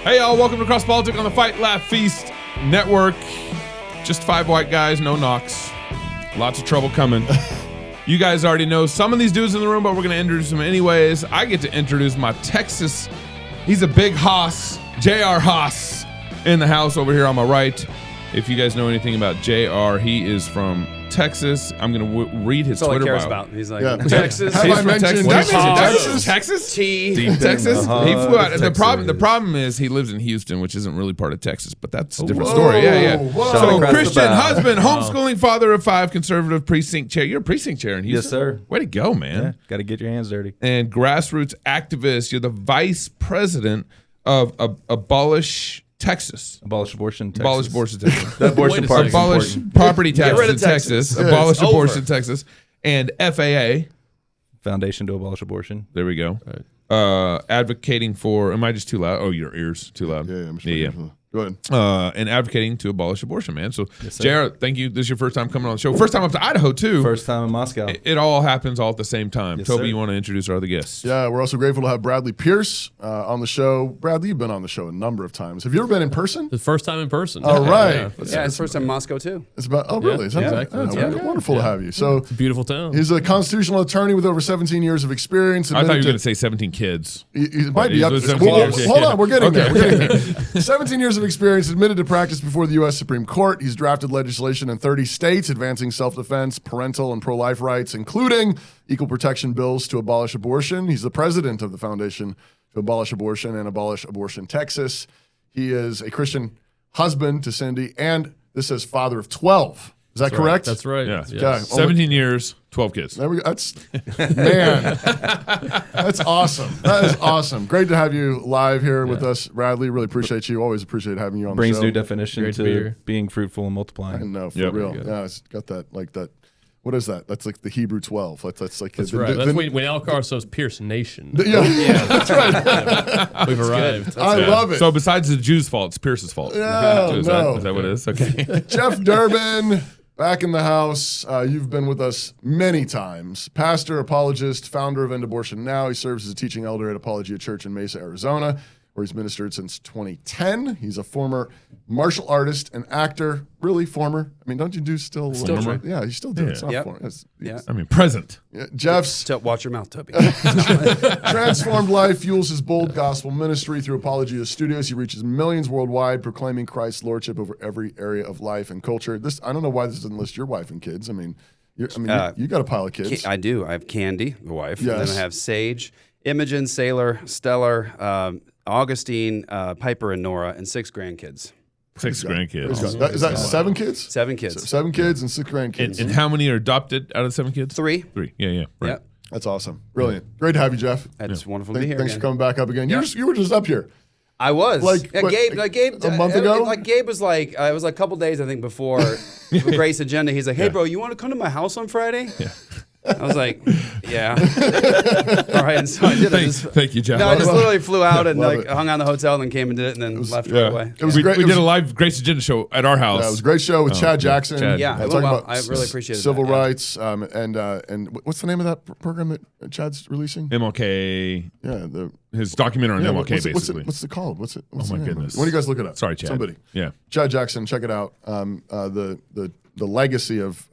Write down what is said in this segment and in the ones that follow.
Hey, y'all, welcome to Cross Politics on the Fight, Laugh, Feast Network. Just 5 white guys, no knocks. Lots of trouble coming. You guys already know some of these dudes in the room, but we're going to introduce them anyways. I get to introduce my Texas. He's a big Haas, J.R. Haas, in the house over here on my right. If you guys know anything about J.R., he is from Texas. I'm going to read his Twitter bio. That's all he cares about. He's like, Texas. He's from Texas. Texas? Deep Texas? He flew out. The problem is he lives in Houston, which isn't really part of Texas, but that's a different story. Yeah. So Christian husband, homeschooling father of 5, conservative precinct chair. You're a precinct chair in Houston? Yes, sir. Way to go, man. Yeah, got to get your hands dirty. And grassroots activist. You're the vice president of Abolish Texas. Abolish abortion, Texas. Abolish abortion, Texas. The abortion part is Abolish important. property taxes rid in of Texas. Texas. Abolish It's abortion, over. Texas. And FAA. Foundation to Abolish Abortion. There we go. Right. Advocating for. Am I just too loud? Oh, your ears too loud. Yeah, I'm sure. Go ahead. And advocating to abolish abortion, man. So, Yes, JR, thank you. This is your first time coming on the show. First time up to Idaho, too. First time in Moscow. It all happens all at the same time. Yes, Toby, sir. you want to introduce our other guests? Yeah, we're also grateful to have Bradley Pierce on the show. Bradley, you've been on the show a number of times. Have you ever been in person? The first time in person. All right. yeah, it's first time in Moscow too. It's about. Oh, really? Is that exactly. That's Yeah. wonderful to have you. So Beautiful town. he's a constitutional attorney with over 17 years of experience. I thought you were going to say 17 kids. He might be up. He's 17 years. Hold on, we're getting there. Okay. We're getting there. 17 years of experience, admitted to practice before the U.S. Supreme Court. He's drafted legislation in 30 states advancing self-defense, parental, and pro-life rights, including equal protection bills to abolish abortion. He's the president of the Foundation to Abolish Abortion and Abolish Abortion Texas. He is a Christian husband to Cindy, and this says father of 12. Is that correct? That's right. Yeah. Okay. 17 years, 12 kids. There we go. Man, that's awesome. That is awesome. Great to have you live here with us, Bradley. Really appreciate you. Always appreciate having you on Brings the show. new definition Great to be to here. being fruitful and I multiplying. know, for Yep. real. Good. Yeah, it's got that, like that. What is that? That's like the Hebrew 12. That's like That's right. That's when Elcar says Pierce Nation. yeah, that's right. We've arrived. I love it. So besides the Jews' fault, it's Pierce's fault. No, is no. that what it is? Okay. Jeff Durbin, back in the house. You've been with us many times. Pastor, apologist, founder of End Abortion Now. He serves as a teaching elder at Apologia Church in Mesa, Arizona, where he's ministered since 2010. He's a former martial artist and actor. Really former. I mean, don't you do still? Former? Yeah, you still do. Yeah. It's not Yep. former. Yeah. I mean, present. Jeff's Watch your mouth, Toby. transformed life fuels his bold gospel ministry through Apologia Studios. He reaches millions worldwide, proclaiming Christ's lordship over every area of life and culture. This, I don't know why this doesn't list your wife and kids. I mean, you got a pile of kids. I do. I have Candy, the wife. Yes. And then I have Sage, Imogen, Sailor, Stellar, Augustine, Piper, and Nora, and 6 grandkids. 6 grandkids. Is that 7 kids? 7 kids. 7 kids and 6 grandkids. And how many are adopted out of 7 kids? 3. 3. Yeah. Right. Yep. That's awesome. Brilliant. Great to have you, Jeff. It's wonderful to be here. Thanks again. for coming back up again. You were just up here. I was. Like, what, Gabe, a month ago? Like Gabe was like, it was like a couple days, I think, before Grace Agenda. He's like, hey, bro, you want to come to my house on Friday? Yeah. I was like, yeah. All right. And so I did it. Thank you, Jeff. No, I just literally flew out and Love like it. hung out in the hotel and then came and did it and then left right away. It was we, great. we It did was- a live Grace Agenda show at our house. Yeah, it was a great show with Chad Jackson. Chad. Yeah, it talking went well. about I really appreciated civil that, yeah. rights. And what's the name of that program that Chad's releasing? MLK. Yeah, His documentary on MLK, basically. What's it called? What's Oh, the my name of it? goodness. When do you guys look it up? Sorry, Chad. Somebody. Yeah. Chad Jackson, check it out. The legacy of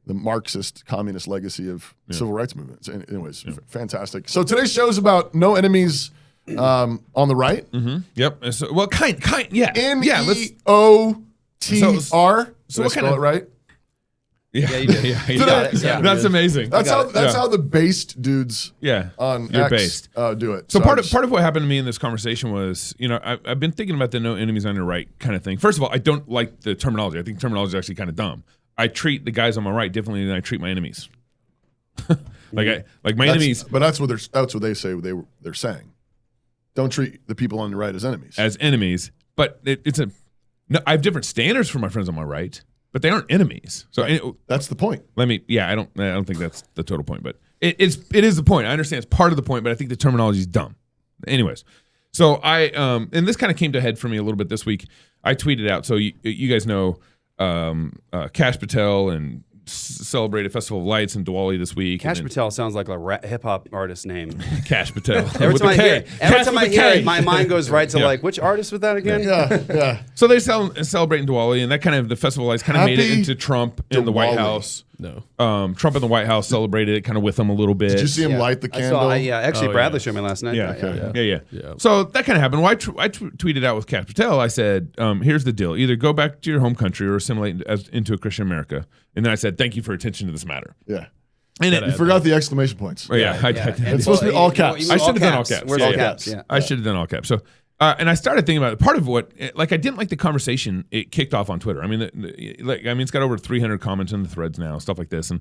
the Marxist communist legacy of civil rights movements. Anyways, fantastic. So today's show is about no enemies on the right. Mm-hmm. Yep. And so, well, yeah. Yeah. Let's. NEOTR. So Did I what kind spell of- it right? Yeah, you did. Yeah, you got it. Yeah. That's amazing. That's got how it. how the based dudes Yeah. on You're X based. do it. So I part just- of what happened to me in this conversation was, I've been thinking about the no enemies on your right kind of thing. First of all, I don't like the terminology. I think terminology is actually kind of dumb. I treat the guys on my right differently than I treat my enemies. my enemies But that's what they say they're saying. Don't treat the people on the right as enemies. as enemies, but I have different standards for my friends on my right, but they aren't enemies. So That's the point. I don't think that's the total point, but it is the point. I understand it's part of the point, but I think the terminology is dumb. Anyways, so I and this kind of came to a head for me a little bit this week. I tweeted out. So you guys know Kash Patel and celebrated Festival of Lights in Diwali this week. Cash Patel sounds like a hip hop artist name. Cash Patel. Every with time a I K. hear it, my mind goes right to like, which artist was that again? Yeah. So they celebrating Diwali, and that kind of the Festival of Lights kind of made it Happy into Trump in the White Diwali. House. No. Trump in the White House celebrated it kind of with him a little bit. Did you see him light the candle? Actually, Bradley showed me last night. Yeah. So that kind of happened. Well, I tweeted out with Cash Patel. I said, here's the deal. Either go back to your home country or assimilate into a Christian America. And then I said, thank you for attention to this matter. Yeah. And You forgot the exclamation points. Oh, yeah. It's supposed to be all caps. I should have done all caps. Where's all caps? Yeah. I should have done all caps. So, and I started thinking about it. Part of what, like, I didn't like the conversation it kicked off on Twitter. I mean, it's got over 300 comments in the threads now, stuff like this, and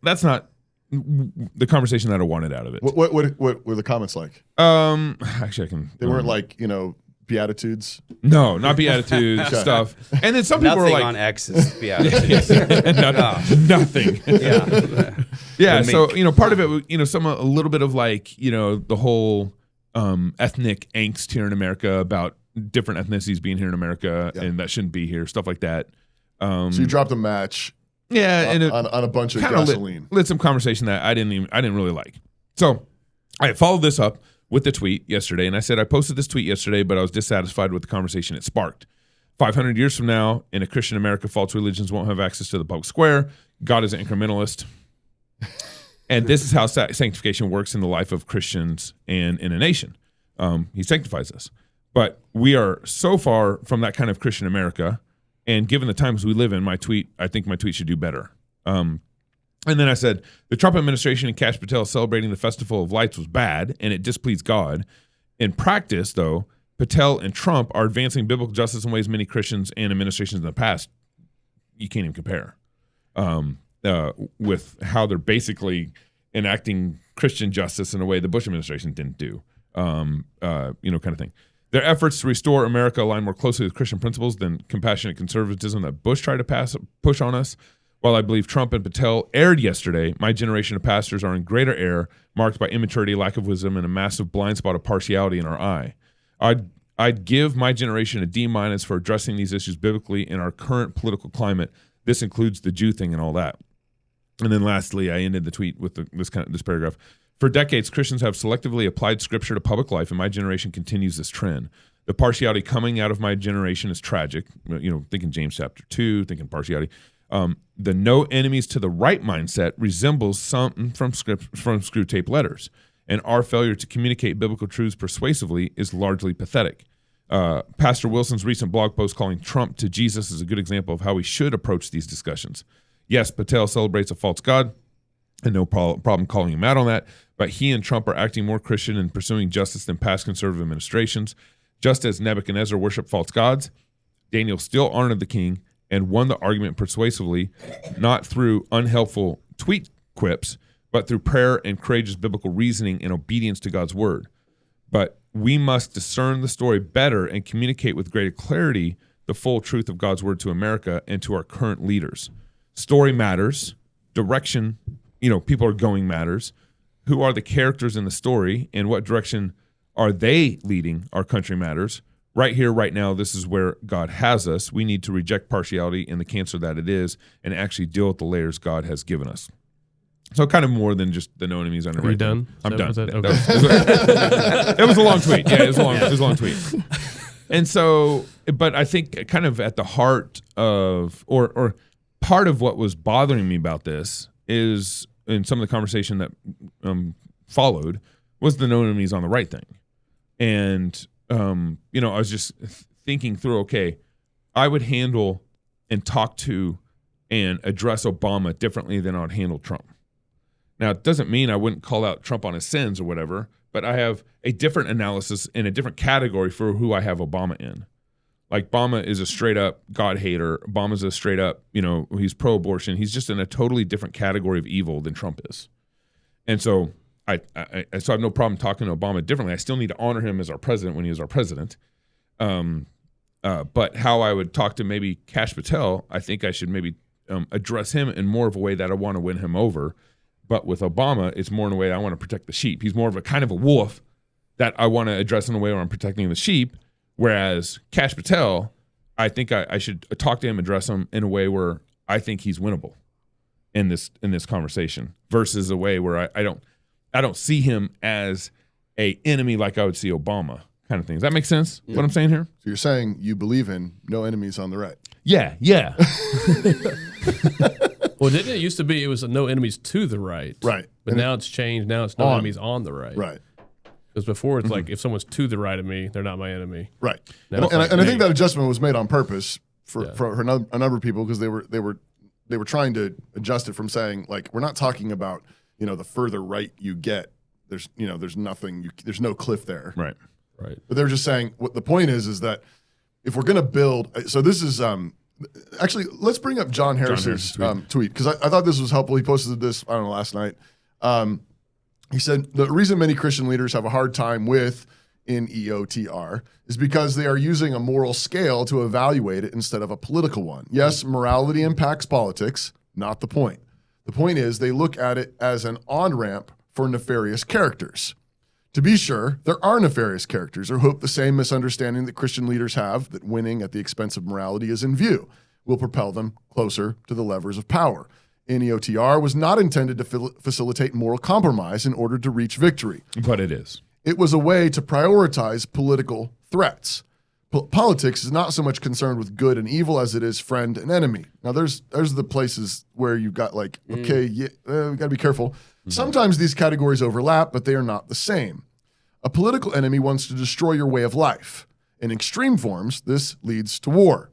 that's not the conversation that I wanted out of it. What were the comments like? Actually, I can. They weren't like, Beatitudes. No, not Beatitudes stuff. And then some people were Nothing like, on X is Beatitudes. nothing. Yeah. Yeah. So part of it, a little bit of like, the whole ethnic angst here in America about different ethnicities being here in America and that shouldn't be here, stuff like that. So you dropped a match. Yeah, and on a bunch of kinda gasoline. lit some conversation that I didn't really like. So I followed this up with the tweet yesterday, and I said I posted this tweet yesterday, but I was dissatisfied with the conversation it sparked. 500 years from now, in a Christian America, false religions won't have access to the public square. God is an incrementalist. And this is how sanctification works in the life of Christians and in a nation. He sanctifies us. But we are so far from that kind of Christian America, and given the times we live in, I think my tweet should do better. And then I said, the Trump administration and Cash Patel celebrating the Festival of Lights was bad, and it displeased God. In practice, though, Patel and Trump are advancing biblical justice in ways many Christians and administrations in the past, you can't even compare, with how they're basically enacting Christian justice in a way the Bush administration didn't do, kind of thing. Their efforts to restore America align more closely with Christian principles than compassionate conservatism that Bush tried to push on us. While I believe Trump and Patel erred yesterday, my generation of pastors are in greater error, marked by immaturity, lack of wisdom, and a massive blind spot of partiality in our eye. I'd give my generation a D- for addressing these issues biblically in our current political climate. This includes the Jew thing and all that. And then lastly, I ended the tweet with this paragraph. For decades, Christians have selectively applied Scripture to public life, and my generation continues this trend. The partiality coming out of my generation is tragic. Thinking James chapter 2, thinking partiality. The no enemies to the right mindset resembles something from screw tape letters, and our failure to communicate biblical truths persuasively is largely pathetic. Pastor Wilson's recent blog post calling Trump to Jesus is a good example of how we should approach these discussions. Yes, Patel celebrates a false god, and no problem calling him out on that, but he and Trump are acting more Christian and pursuing justice than past conservative administrations. Just as Nebuchadnezzar worshiped false gods, Daniel still honored the king and won the argument persuasively, not through unhelpful tweet quips, but through prayer and courageous biblical reasoning and obedience to God's word. But we must discern the story better and communicate with greater clarity the full truth of God's word to America and to our current leaders. Story matters. Direction, people are going matters. Who are the characters in the story and what direction are they leading our country matters. Right here, right now, this is where God has us. We need to reject partiality and the cancer that it is and actually deal with the layers God has given us. So kind of more than just the no enemies on it. Are you done? I'm done. Okay. It was a long tweet. Yeah, it was a long tweet. And so, but I think kind of at the heart of, or part of what was bothering me about this is, in some of the conversation that followed, was the no enemies on the right thing. And, I was just thinking through, okay, I would handle and talk to and address Obama differently than I would handle Trump. Now, it doesn't mean I wouldn't call out Trump on his sins or whatever, but I have a different analysis in a different category for who I have Obama in. Like, Obama is a straight up God hater. Obama's a straight up, he's pro-abortion. He's just in a totally different category of evil than Trump is. And so I have no problem talking to Obama differently. I still need to honor him as our president when he was our president. But how I would talk to maybe Cash Patel, I think I should maybe address him in more of a way that I want to win him over. But with Obama, it's more in a way I want to protect the sheep. He's more of a kind of a wolf that I want to address in a way where I'm protecting the sheep. Whereas Cash Patel, I think I should talk to him, address him in a way where I think he's winnable. in this conversation versus a way where I don't see him as a enemy like I would see Obama kind of thing. Does that make sense? Yeah. What I'm saying here? So you're saying you believe in no enemies on the right. Yeah. Well, didn't it used to be it was no enemies to the right? Right. But now it's changed. Now it's no enemies on the right. Right. Because before it's like if someone's to the right of me, they're not my enemy. Right. Now And it's I like, think that adjustment was made on purpose for a number of people because they were trying to adjust it from saying like we're not talking about the further right you get there's nothing there's no cliff there. Right. But they're just saying what the point is that if we're going to build, so this is actually let's bring up John Harris's tweet because I thought this was helpful. He posted this last night. He said the reason many Christian leaders have a hard time with NEOTR is because they are using a moral scale to evaluate it instead of a political one. Yes, morality impacts politics, not the point. The point is they look at it as an on-ramp for nefarious characters. To be sure, there are nefarious characters who hope the same misunderstanding that Christian leaders have that winning at the expense of morality is in view will propel them closer to the levers of power. NEOTR was not intended to facilitate moral compromise in order to reach victory. But it is. It was a way to prioritize political threats. Politics is not so much concerned with good and evil as it is friend and enemy. Now, there's the places where you've got like, we got to be careful. Mm-hmm. Sometimes these categories overlap, but they are not the same. A political enemy wants to destroy your way of life. In extreme forms, this leads to war.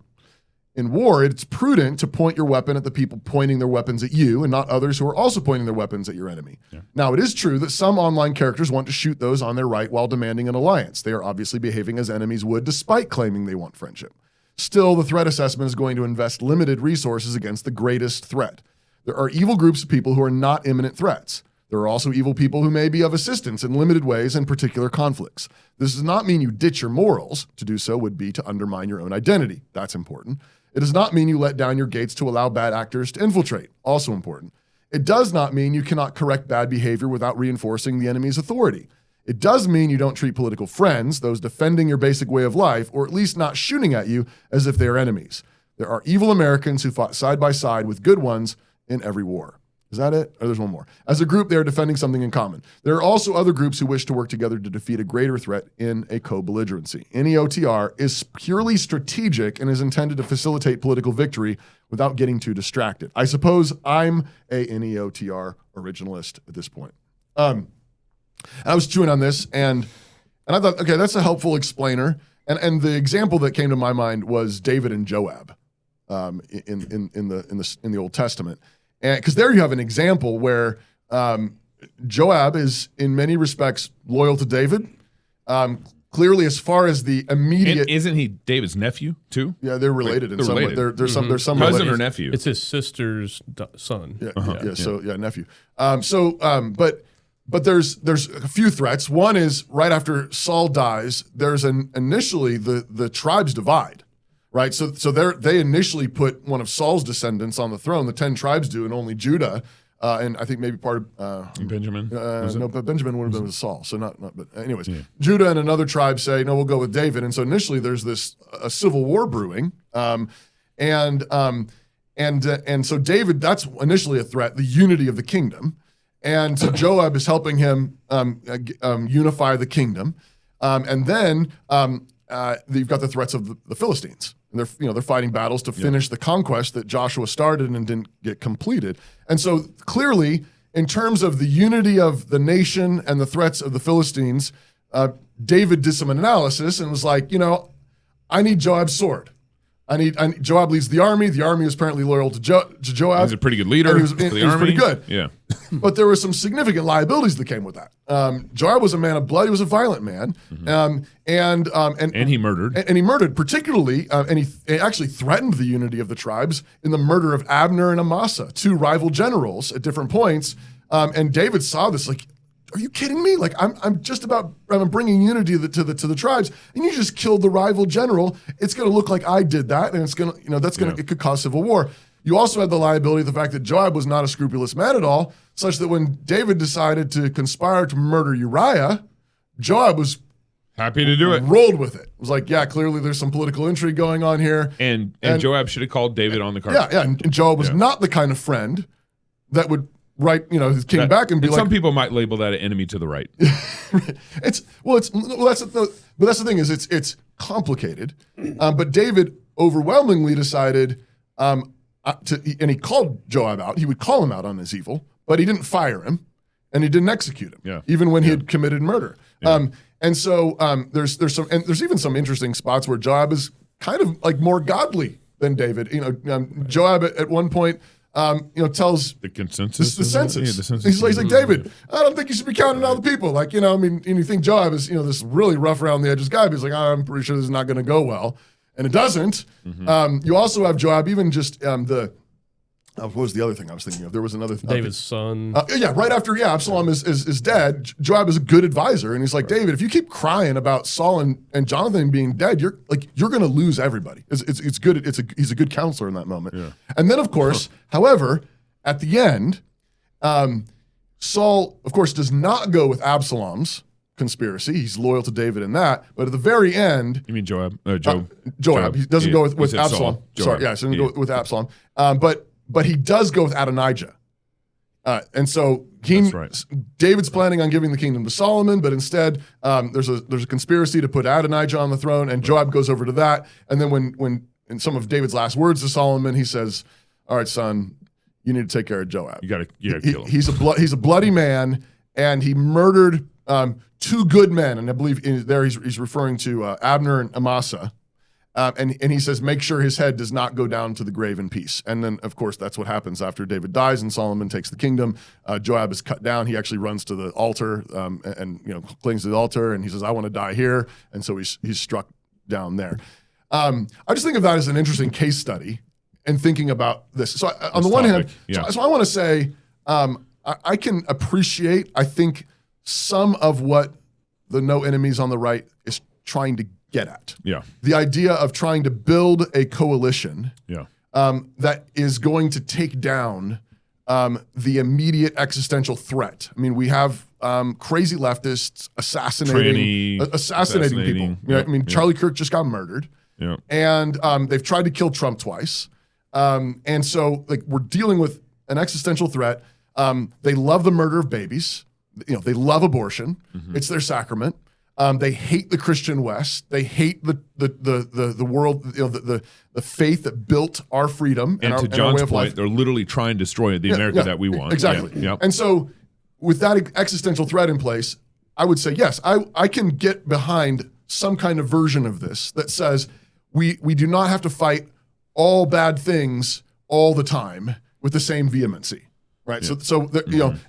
In war, it's prudent to point your weapon at the people pointing their weapons at you and not others who are also pointing their weapons at your enemy. Yeah. Now, it is true that some online characters want to shoot those on their right while demanding an alliance. They are obviously behaving as enemies would despite claiming they want friendship. Still, the threat assessment is going to invest limited resources against the greatest threat. There are evil groups of people who are not imminent threats. There are also evil people who may be of assistance in limited ways in particular conflicts. This does not mean you ditch your morals. To do so would be to undermine your own identity. That's important. It does not mean you let down your gates to allow bad actors to infiltrate. Also important. It does not mean you cannot correct bad behavior without reinforcing the enemy's authority. It does mean you don't treat political friends, those defending your basic way of life, or at least not shooting at you as if they are enemies. There are evil Americans who fought side by side with good ones in every war. Is that it? Or there's one more. As a group, they are defending something in common. There are also other groups who wish to work together to defeat a greater threat in a co-belligerency. NEOTR is purely strategic and is intended to facilitate political victory without getting too distracted. I suppose I'm a NEOTR originalist at this point. I was chewing on this and I thought, okay, that's a helpful explainer. And the example that came to my mind was David and Joab in the Old Testament. And because there you have an example where Joab is in many respects loyal to David. Clearly, as far as the immediate, and isn't he David's nephew too? Yeah, they're related in some way. There's some cousin relation. or nephew. It's his sister's son. Yeah, nephew. But there's a few threats. One is right after Saul dies. There's initially the tribes divide. Right, so they initially put one of Saul's descendants on the throne. The 10 tribes do, and only Judah, and I think maybe part of Benjamin. No, but Benjamin would have been with Saul. So not. But anyways, Judah and another tribe say no, we'll go with David. And so initially there's a civil war brewing, and so David, that's initially a threat, the unity of the kingdom, and so Joab is helping him unify the kingdom, and then you've got the threats of the Philistines. And they're fighting battles to finish the conquest that Joshua started and didn't get completed. And so clearly, in terms of the unity of the nation and the threats of the Philistines, David did some analysis and was like, I need Joab's sword. Joab leads the army. The army is apparently loyal to Joab. He's a pretty good leader. He was pretty good. Yeah. But there were some significant liabilities that came with that. Joab was a man of blood. He was a violent man. And he murdered. And he murdered particularly, and he actually threatened the unity of the tribes in the murder of Abner and Amasa, two rival generals at different points. And David saw this like, are you kidding me? Like I'm bringing unity to the tribes, and you just killed the rival general. It's going to look like I did that, and it's going to it could cause civil war. You also had the liability of the fact that Joab was not a scrupulous man at all, such that when David decided to conspire to murder Uriah, Joab was happy to do it. Rolled with it. It was like, yeah, clearly there's some political intrigue going on here. And Joab should have called David on the carpet. Yeah, and Joab was not the kind of friend that would write, his king back and be like, some people might label that an enemy to the right. that's the thing is it's complicated. But David overwhelmingly decided and he called Joab out. He would call him out on his evil, but he didn't fire him and he didn't execute him, even when he had committed murder. Yeah. And so there's even some interesting spots where Joab is kind of like more godly than David. Joab at one point, tells the consensus, the census. The census. He's like, David, I don't think you should be counting all the people. Like, and you think Joab is, this really rough around the edges guy, but he's like, I'm pretty sure this is not going to go well. And it doesn't. Mm-hmm. You also have Joab, even just what was the other thing I was thinking of? There was another thing. David's son. Right after Absalom is dead, Joab is a good advisor, and he's like, David, if you keep crying about Saul and Jonathan being dead, you're going to lose everybody. It's good. He's a good counselor in that moment. Yeah. And then of course, however, at the end, Saul of course does not go with Absalom's conspiracy. He's loyal to David in that, but at the very end, you mean Joab? Joab. He doesn't go with Absalom. Sorry, he doesn't go with Absalom. But he does go with Adonijah. And so David's planning on giving the kingdom to Solomon, but instead there's a conspiracy to put Adonijah on the throne, and Joab goes over to that. And then when in some of David's last words to Solomon, he says, all right, son, you need to take care of Joab. You gotta kill him. He's a bloody man, and he murdered two good men. And I believe he's referring to Abner and Amasa. And he says, make sure his head does not go down to the grave in peace. And then, of course, that's what happens after David dies and Solomon takes the kingdom. Joab is cut down. He actually runs to the altar and clings to the altar. And he says, I want to die here. And so he's struck down there. I just think of that as an interesting case study and thinking about this. So on the one hand, so I want to say I can appreciate, I think, some of what the No Enemies on the Right is trying to get at. Yeah. The idea of trying to build a coalition that is going to take down the immediate existential threat. I mean, we have crazy leftists assassinating people. Charlie Kirk just got murdered. Yeah. And they've tried to kill Trump twice. And so we're dealing with an existential threat. They love the murder of babies. They love abortion. Mm-hmm. It's their sacrament. They hate the Christian West. They hate the world, the faith that built our freedom and to John's point, they're literally trying to destroy the America that we want. Exactly. Yeah. Yep. And so, with that existential threat in place, I would say yes, I can get behind some kind of version of this that says we do not have to fight all bad things all the time with the same vehemency. Right. Yeah. So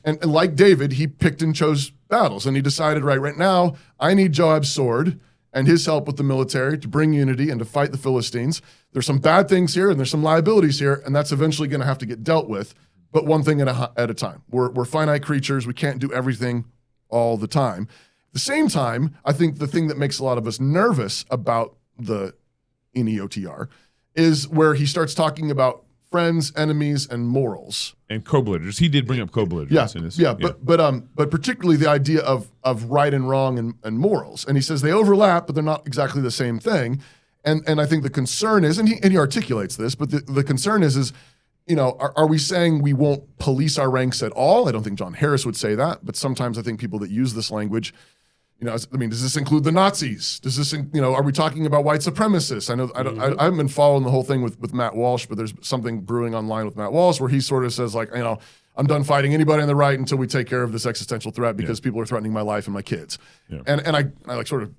and like David, he picked and chose battles, and he decided right now, I need Joab's sword and his help with the military to bring unity and to fight the Philistines. There's some bad things here and there's some liabilities here, and that's eventually going to have to get dealt with, but one thing at a time. We're finite creatures. We can't do everything all the time. At the same time, I think the thing that makes a lot of us nervous about the NEOTR is where he starts talking about friends, enemies, and morals. And co-belligerents. He did bring up co-belligerents in his. But particularly the idea of right and wrong and morals. And he says they overlap, but they're not exactly the same thing. And I think the concern is, and he articulates this, but the concern is are we saying we won't police our ranks at all? I don't think John Harris would say that, but sometimes I think people that use this language, does this include the Nazis? Does this, are we talking about white supremacists? I haven't been following the whole thing with Matt Walsh, but there's something brewing online with Matt Walsh where he sort of says I'm done fighting anybody on the right until we take care of this existential threat because people are threatening my life and my kids. Yeah. And I sort of,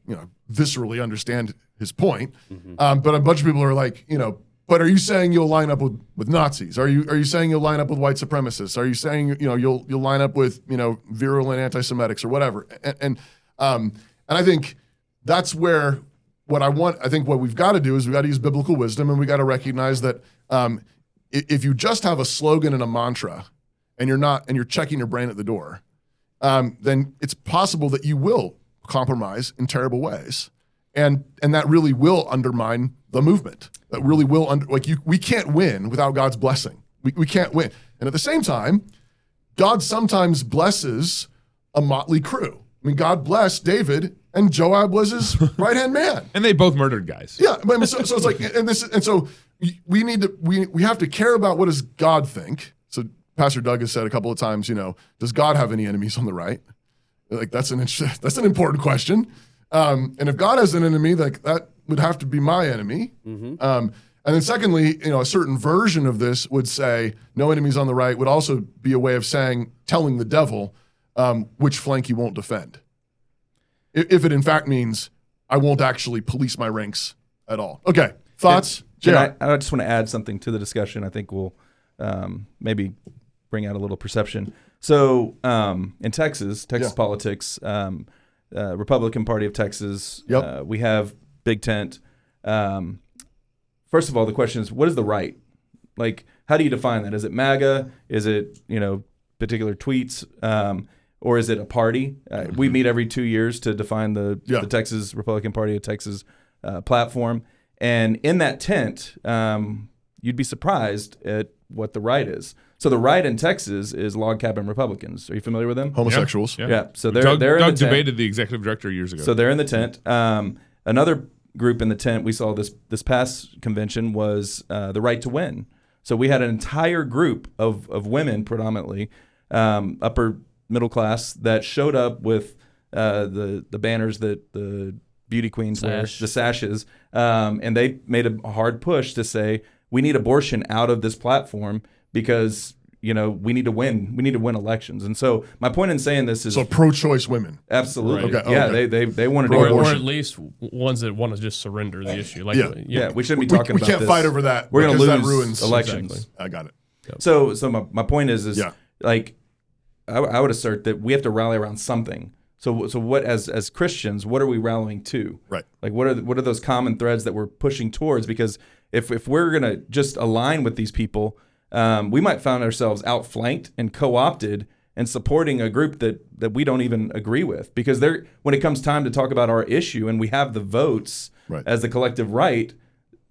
viscerally understand his point. Mm-hmm. But a bunch of people are like, but are you saying you'll line up with Nazis? Are you saying you'll line up with white supremacists? Are you saying, you'll line up with, virulent anti-Semitics or whatever? And I think that's where I think what we've got to do is we've got to use biblical wisdom, and we got to recognize that if you just have a slogan and a mantra and you're checking your brain at the door, then it's possible that you will compromise in terrible ways. And that really will undermine the movement. That really will, we can't win without God's blessing. We can't win. And at the same time, God sometimes blesses a motley crew. I mean, God blessed David, and Joab was his right-hand man. And they both murdered guys. Yeah, but so it's like, and so we have to care about what does God think. So Pastor Doug has said a couple of times, does God have any enemies on the right? Like that's an important question. And if God has an enemy, like that would have to be my enemy. And then secondly, a certain version of this would say no enemies on the right would also be a way of telling the devil which flank he won't defend. If it in fact means I won't actually police my ranks at all. Okay, thoughts? I just want to add something to the discussion. I think we'll maybe bring out a little perception. So in Texas politics, Republican Party of Texas, we have Big Tent. First of all, the question is, what is the right? Like, how do you define that? Is it MAGA? Is it, particular tweets? Or is it a party? We meet every 2 years to define the Texas Republican Party of Texas platform. And in that tent, you'd be surprised at what the right is. So the right in Texas is log cabin Republicans. Are you familiar with them? Homosexuals. Yeah. So they're in the tent. Doug debated the executive director years ago. So they're in the tent. Another group in the tent we saw this past convention was the Right to Win. So we had an entire group of women, predominantly upper middle class, that showed up with the banners that the beauty queens wear, the sashes, and they made a hard push to say we need abortion out of this platform because we need to win. We need to win elections. And so my point in saying this is pro-choice women. Absolutely. Right. Yeah, okay. they want to do or abortion. at least ones that want to just surrender the issue. Like, we shouldn't be talking about this. We can't fight over that. We're going to lose that ruins elections. Exactly. I got it. Yep. So my point is like I would assert that we have to rally around something. So what as Christians, what are we rallying to? Right. Like what are those common threads that we're pushing towards? Because if we're gonna just align with these people, we might find ourselves outflanked and co-opted and supporting a group that we don't even agree with. Because when it comes time to talk about our issue and we have the votes as the collective right,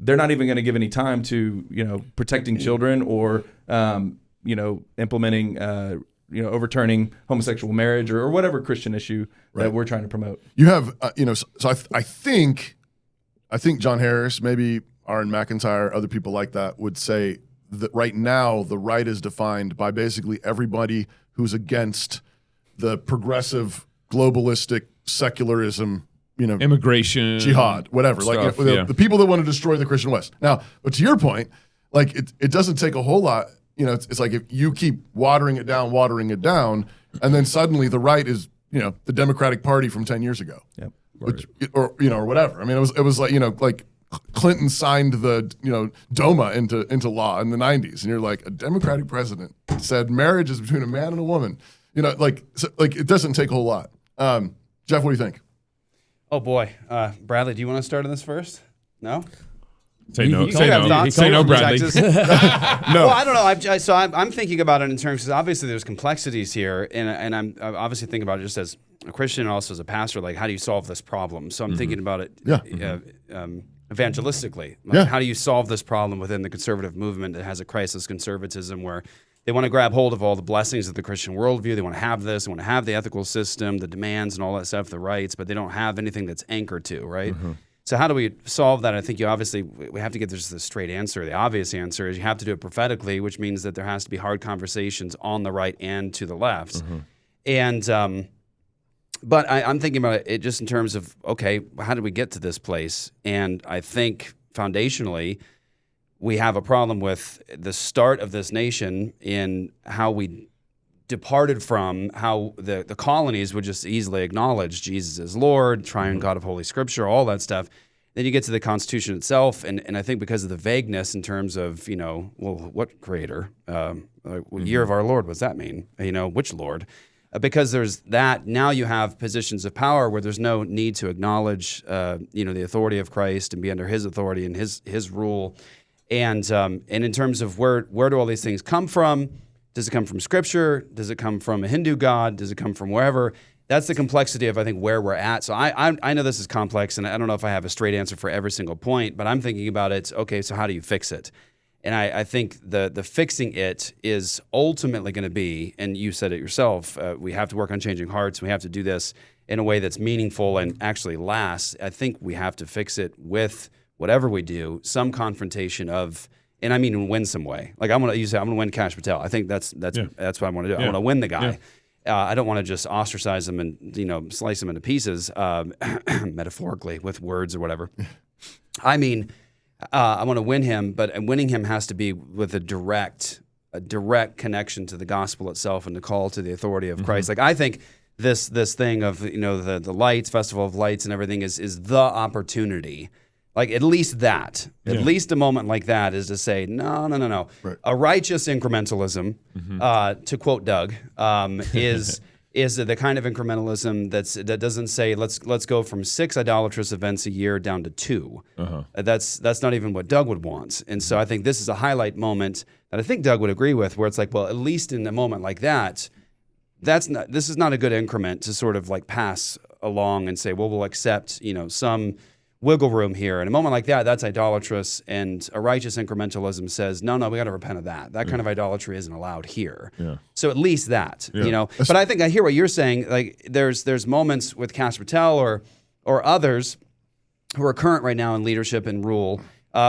they're not even going to give any time to protecting children or implementing overturning homosexual marriage or whatever Christian issue that we're trying to promote. You have, so I think John Harris, maybe Aaron McIntyre, other people like that would say that right now the right is defined by basically everybody who's against the progressive, globalistic, secularism, immigration, jihad, whatever. Stuff, the people that want to destroy the Christian West. Now, but to your point, like it doesn't take a whole lot. It's like if you keep watering it down, and then suddenly the right is, the Democratic Party from 10 years ago. Yep. Or whatever. I mean, it was like, like Clinton signed the, DOMA into law in the 90s. And you're like, a Democratic president said marriage is between a man and a woman. It doesn't take a whole lot. Jeff, what do you think? Oh, boy. Bradley, do you want to start on this first? No? Say no, Bradley. No. Well, I don't know. I'm thinking about it in terms of obviously there's complexities here, and I'm obviously thinking about it just as a Christian and also as a pastor. Like, how do you solve this problem? So I'm thinking about it evangelistically. Like, how do you solve this problem within the conservative movement that has a crisis conservatism where they want to grab hold of all the blessings of the Christian worldview. They want to have this. They want to have the ethical system, the demands, and all that stuff, the rights, but they don't have anything that's anchored to, right? So how do we solve that? I think we have to get this straight answer. The obvious answer is you have to do it prophetically, which means that there has to be hard conversations on the right and to the left. And but I'm thinking about it just in terms of, okay, how did we get to this place? And I think foundationally, we have a problem with the start of this nation in how we departed from how the colonies would just easily acknowledge Jesus as Lord, triune God of Holy Scripture, all that stuff. Then you get to the Constitution itself, and I think because of the vagueness in terms of, what creator? What year of our Lord, what does that mean? Which Lord? Because there's that, now you have positions of power where there's no need to acknowledge, the authority of Christ and be under His authority and His rule. And in terms of where do all these things come from? Does it come from Scripture? Does it come from a Hindu god? Does it come from wherever? That's the complexity of, I think, where we're at. So I know this is complex, and I don't know if I have a straight answer for every single point, but I'm thinking about it, okay, so how do you fix it? And I think the fixing it is ultimately going to be, and you said it yourself, we have to work on changing hearts. We have to do this in a way that's meaningful and actually lasts. I think we have to fix it with whatever we do, some confrontation of and I mean win some way. Like I'm gonna win Cash Patel. I think that's what I want to do. I want to win the guy. I don't want to just ostracize him and slice him into pieces, metaphorically with words or whatever. I mean, I want to win him, but winning him has to be with a direct connection to the gospel itself and the call to the authority of Christ. Like I think this thing of the lights, Festival of Lights, and everything is the opportunity. Like at least at least a moment like that is to say no. Right. A righteous incrementalism, to quote Doug, is the kind of incrementalism that doesn't say let's go from 6 idolatrous events a year down to 2. That's not even what Doug would want. And so I think this is a highlight moment that I think Doug would agree with, where it's like, well, at least in a moment like that, this is not a good increment to sort of like pass along and say, well, we'll accept some wiggle room here. In a moment like that, that's idolatrous, and a righteous incrementalism says, no, we got to repent of that. That kind of idolatry isn't allowed here. Yeah. So at least that, But I think I hear what you're saying. Like there's moments with Cash Patel or others who are current right now in leadership and rule,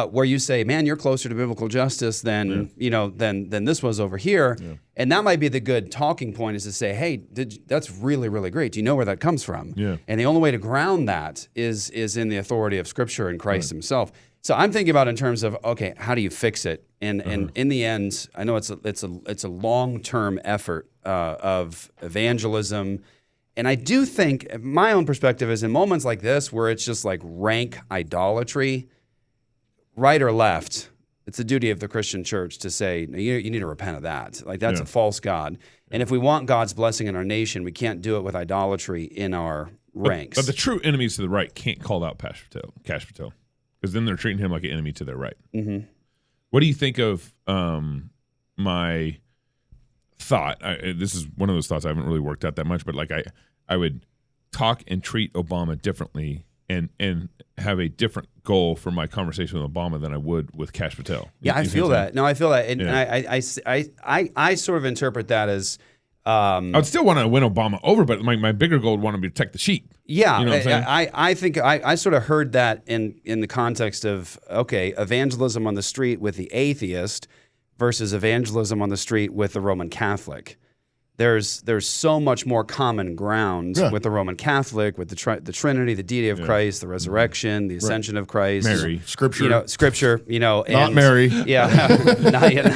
where you say, man, you're closer to biblical justice than than this was over here. Yeah. And that might be the good talking point, is to say, hey, that's really, really great. Do you know where that comes from? Yeah. And the only way to ground that is in the authority of Scripture and Christ himself. So I'm thinking about in terms of, okay, how do you fix it? And in the end, I know it's a long-term effort of evangelism. And I do think, my own perspective is, in moments like this where it's just like rank idolatry, right or left, it's the duty of the Christian church to say, you need to repent of that. Like that's a false god. And if we want God's blessing in our nation, we can't do it with idolatry in our ranks. But the true enemies to the right can't call out Cash Patel, because then they're treating him like an enemy to their right. Mm-hmm. What do you think of my thought? This is one of those thoughts I haven't really worked out that much, but like I would talk and treat Obama differently and have a different goal for my conversation with Obama than I would with Cash Patel. Yeah, I feel that. No, I feel that. And I sort of interpret that as... I'd still want to win Obama over, but my bigger goal would want to be to protect the sheep. Yeah, you know what I'm saying? I think I sort of heard that in the context of, okay, evangelism on the street with the atheist versus evangelism on the street with the Roman Catholic. There's so much more common ground with the Roman Catholic, with the Trinity, the deity of Christ, the resurrection, the ascension of Christ, Mary, Scripture, not and, Mary, not yet.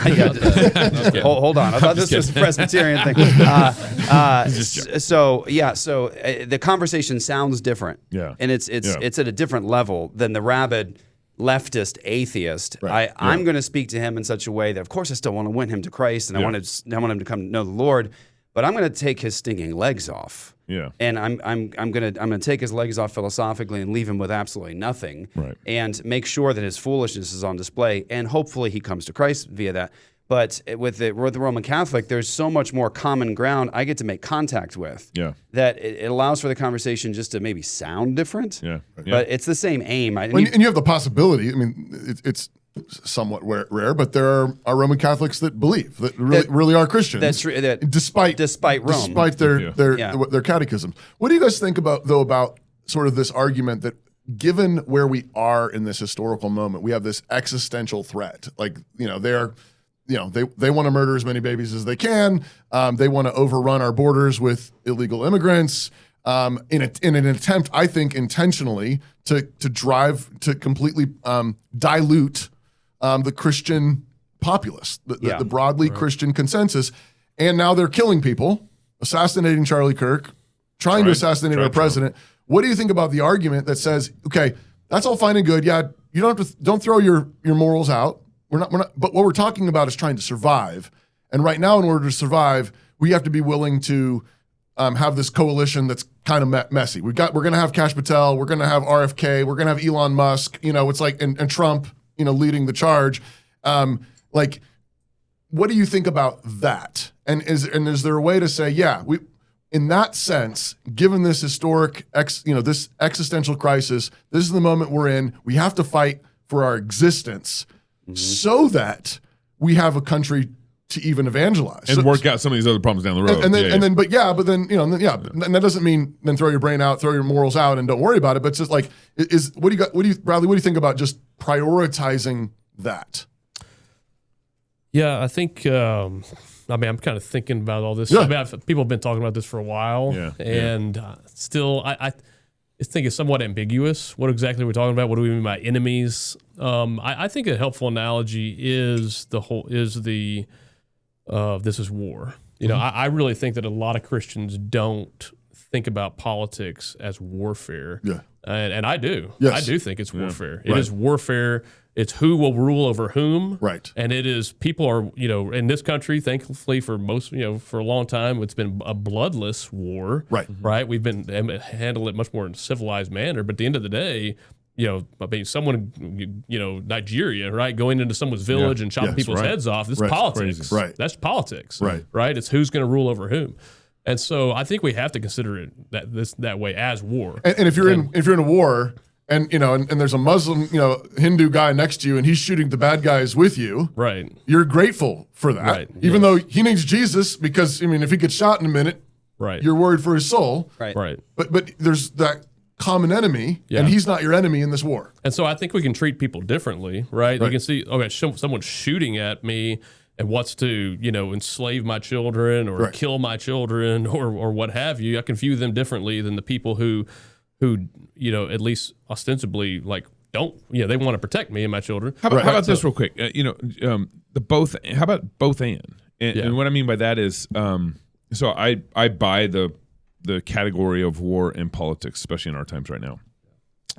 Hold on, I thought this was a Presbyterian thing. So the conversation sounds different, and it's at a different level than the rabid leftist atheist. Right. I'm going to speak to him in such a way that, of course, I still want to win him to Christ, and I want him to come to know the Lord, but I'm going to take his stinking legs off. Yeah. And I'm going to take his legs off philosophically and leave him with absolutely nothing. Right. And make sure that his foolishness is on display, and hopefully he comes to Christ via that. But with the Roman Catholic, there's so much more common ground I get to make contact with that it allows for the conversation just to maybe sound different. Yeah. But it's the same aim. And you have the possibility. I mean, it's somewhat rare, but there are Roman Catholics that believe that really are Christians. That's true. Despite Rome, despite their catechisms. What do you guys think about sort of this argument that, given where we are in this historical moment, we have this existential threat? Like, they want to murder as many babies as they can. They want to overrun our borders with illegal immigrants in an attempt, I think, intentionally to completely dilute the Christian populace, the broadly Christian consensus. And now they're killing people, assassinating Charlie Kirk, trying to assassinate our president. What do you think about the argument that says, okay, that's all fine and good. Yeah, you don't throw your morals out. We're not. But what we're talking about is trying to survive. And right now, in order to survive, we have to be willing to have this coalition that's kind of messy. We're going to have Cash Patel. We're going to have RFK. We're going to have Elon Musk. It's like and Trump. Leading the charge. Like, what do you think about that? And is there a way to say, we, in that sense, given this historic, this existential crisis, this is the moment we're in. We have to fight for our existence. So that we have a country to even evangelize and work out some of these other problems down the road. And then that doesn't mean then throw your brain out, throw your morals out, and don't worry about it. But it's just like, Bradley? What do you think about just prioritizing that? Yeah, I think. I'm kind of thinking about all this. Yeah. People have been talking about this for a while, and still, I think it's somewhat ambiguous. What exactly we're talking about? What do we mean by enemies? I think a helpful analogy is this is war. You know, I really think that a lot of Christians don't think about politics as warfare. Yeah. And I do. Yes. I do think it's warfare. Right. It is warfare. It's who will rule over whom. Right. And it is people are, in this country, thankfully for most, for a long time, it's been a bloodless war. Right. Right. We've been handled it much more in a civilized manner. But at the end of the day, someone, Nigeria, right, going into someone's village and chopping people's heads off. This is politics. Right. That's politics. Right. Right. It's who's going to rule over whom. And so I think we have to consider it that way as war. And if you're in a war and there's a Muslim, Hindu guy next to you and he's shooting the bad guys with you, right, you're grateful for that. Right. Even though he needs Jesus because if he gets shot in a minute, right, you're worried for his soul. Right. Right. But there's that common enemy, and he's not your enemy in this war. And so I think we can treat people differently, right? Right. You can see, someone's shooting at me and wants to, enslave my children or kill my children or what have you. I can view them differently than the people who at least ostensibly don't, they want to protect me and my children. How about this real quick? How about both and what I mean by that is, so I buy the category of war in politics, especially in our times right now.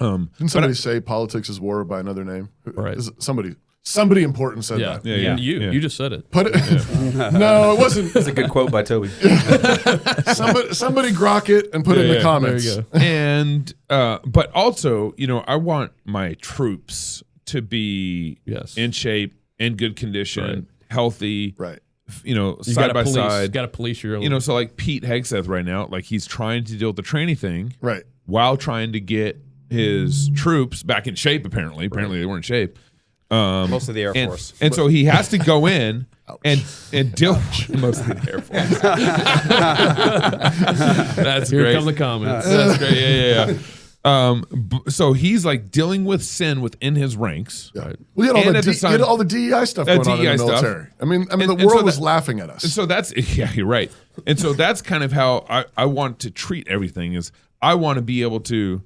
Didn't somebody say politics is war by another name? Right. Is it somebody important said that. Yeah. You just said it. Put it. No, it wasn't. That's a good quote by Toby. Somebody grok it and put it in the comments. There you go. And but also, I want my troops to be in shape, in good condition, healthy. Right. Side by side. Got to police your own. So like Pete Hegseth right now, he's trying to deal with the training thing, Right. while trying to get his troops back in shape. Apparently they weren't in shape. Most of the Air Force. And so he has to go in and deal mostly the Air Force. That's Here great. come the comments. That's great. Yeah. So he's dealing with sin within his ranks. Yeah. Well, he had all the DEI stuff going on in the military. I mean, the world was laughing at us. And so that's you're right. And so that's kind of how I want to treat everything. Is I want to be able to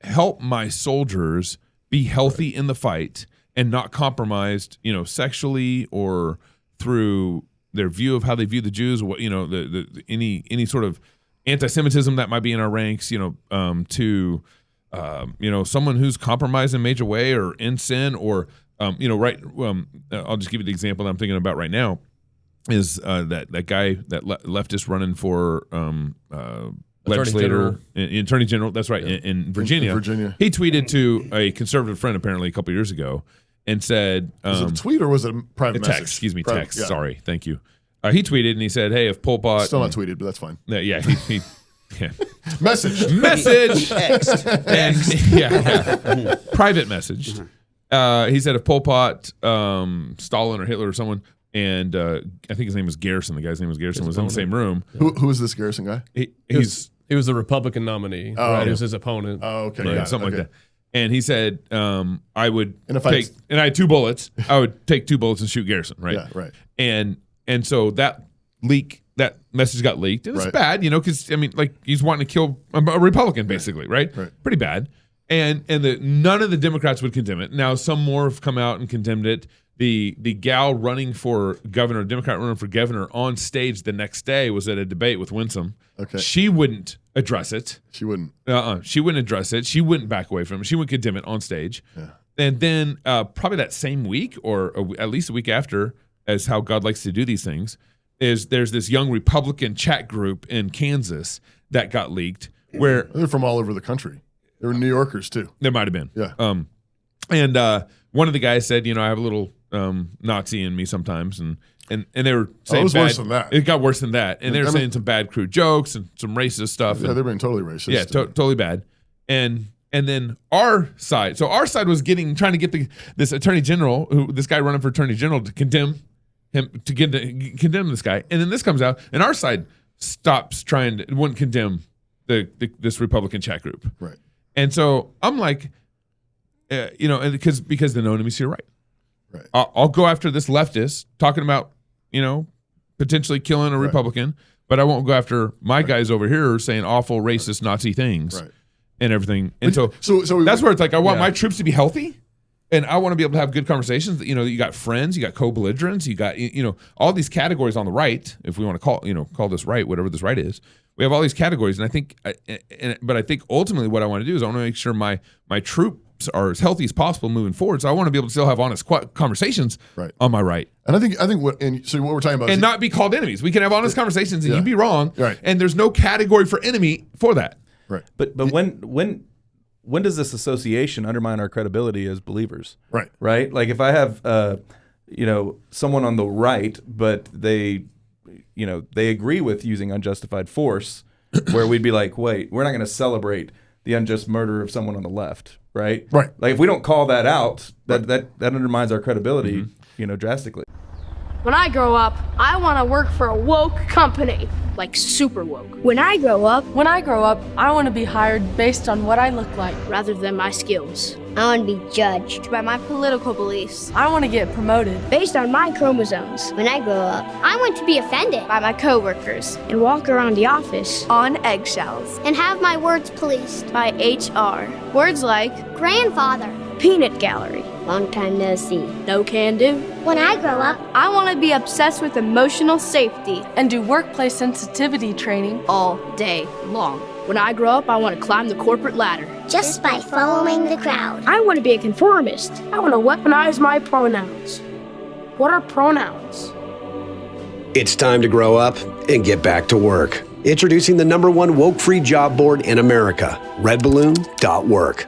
help my soldiers be healthy in the fight and not compromised, sexually or through their view of how they view the Jews, or any sort of anti-Semitism that might be in our ranks, to someone who's compromised in a major way or in sin, or I'll just give you the example that I'm thinking about right now is that guy, that leftist running for legislator, attorney general. That's right, in Virginia. He tweeted to a conservative friend apparently a couple years ago and said, was it a tweet or was it a private message? Excuse me, text. Yeah. Sorry, thank you. He tweeted and he said, "Hey, if Pol Pot still not tweeted, but that's fine." Yeah, he message Text. and private message. He said if Pol Pot, Stalin or Hitler or someone, and I think his name was Garrison. The guy's name was Garrison. Was in the same room. Who is this Garrison guy? He was the Republican nominee. Right? He was his opponent. Oh, okay, right, something like that. And he said, I would and take, and I had 2 bullets. I would take 2 bullets and shoot Garrison, right? Yeah, right. And so that message got leaked. And it's bad, because he's wanting to kill a Republican, basically, right? Pretty bad. And none of the Democrats would condemn it. Now some more have come out and condemned it. The gal running for governor, Democrat running for governor, on stage the next day was at a debate with Winsome. Okay. She wouldn't address it. She wouldn't. She wouldn't address it. She wouldn't back away from it. She wouldn't condemn it on stage. Yeah. And then probably that same week, or at least a week after, as how God likes to do these things, there's this young Republican chat group in Kansas that got leaked. Where they're from all over the country. They were New Yorkers too. There might have been. Yeah. And one of the guys said, I have a little Nazi in me sometimes, and they were saying it was bad, worse than that. It got worse than that, and they were saying some bad crude jokes and some racist stuff. Yeah, they're being totally racist. Yeah, totally bad. And then our side, was trying to get this attorney general, this guy running for attorney general, to condemn him, condemn this guy, and then this comes out, and our side wouldn't condemn this Republican chat group, right? And so I'm like, and because the no enemies here, right? Right. I'll go after this leftist talking about, potentially killing a Republican, but I won't go after my guys over here saying awful racist Nazi things and everything. And so that's where it's like I want my troops to be healthy. And I want to be able to have good conversations. You got friends, you got co-belligerents, you got all these categories on the right. If we want to call this right, whatever this right is, we have all these categories. And I think, but I think ultimately what I want to do is I want to make sure my troops are as healthy as possible moving forward. So I want to be able to still have honest conversations on my right. And I think what we're talking about and not be called enemies. We can have honest conversations, and you be wrong, right? And there's no category for enemy for that, right? But when does this association undermine our credibility as believers? Right. Right? Like if I have someone on the right, but they agree with using unjustified force, where we'd be like, wait, we're not going to celebrate the unjust murder of someone on the left, right? Right. Like if we don't call that out, that undermines our credibility, drastically. When I grow up, I want to work for a woke company, like super woke. When I grow up, I want to be hired based on what I look like, rather than my skills. I want to be judged by my political beliefs, I want to get promoted. based on my chromosomes. When I grow up, I want to be offended by my coworkers and walk around the office On eggshells. and have my words policed By HR. Words like grandfather, peanut gallery, long time no see. no can do. When I grow up, I want to be obsessed with emotional safety and do workplace sensitivity training all day long. When I grow up, I want to climb the corporate ladder. just by following the crowd. I want to be a conformist. I want to weaponize my pronouns. What are pronouns? It's time to grow up and get back to work. Introducing the #1 woke-free job board in America, redballoon.work.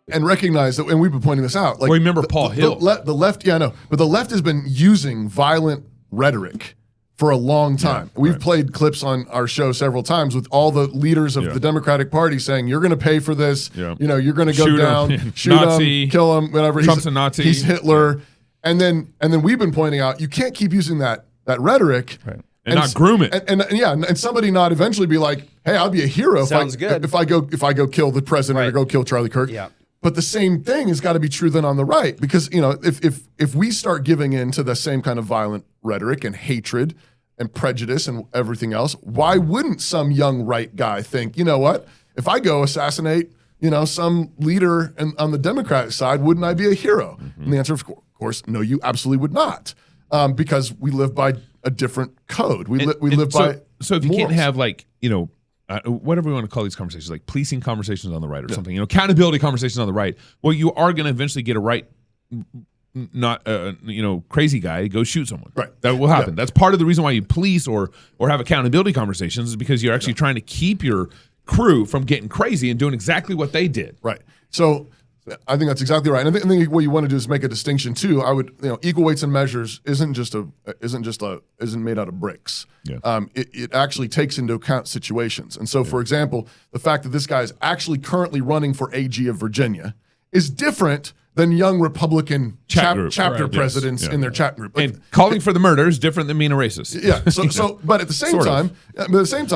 And recognize that, and we've been pointing this out. Like, Well, remember Paul Hill. The left, yeah, I know, but the left has been using violent rhetoric for a long time. We've played clips on our show several times with all the leaders of the Democratic Party saying, "You're going to pay for this. Yeah. You're going to go Shoot down, him. shoot Nazi. him, kill him, whatever. Trump's a Nazi. He's Hitler." And then we've been pointing out you can't keep using that rhetoric. Right. And not groom it. And somebody not eventually be like, "Hey, I'll be a hero Sounds good. if I go kill the president or go kill Charlie Kirk." Yeah. But the same thing has got to be true then on the right, because if we start giving in to the same kind of violent rhetoric and hatred and prejudice and everything else, why wouldn't some young right guy think, you know what, if I go assassinate some leader on the Democratic side, wouldn't I be a hero? Mm-hmm. And the answer, of course, no, you absolutely would not, because we live by a different code. We live by so if you can't morals. have whatever we want to call these conversations, like policing conversations on the right or something, accountability conversations on the right. Well, you are going to eventually get a right, not crazy guy to go shoot someone. Right. That will happen. Yeah. That's part of the reason why you police or have accountability conversations, is because you're actually trying to keep your crew from getting crazy and doing exactly what they did. Right. So I think that's exactly right. And I think what you want to do is make a distinction too. I would, equal weights and measures isn't made out of bricks. Yeah. It actually takes into account situations. And so, for example, the fact that this guy is actually currently running for AG of Virginia is different than young Republican chapter Right. presidents Yes. in their chat group. Like, And calling for the murder is different than being a racist. yeah. So, but at the same Sort of.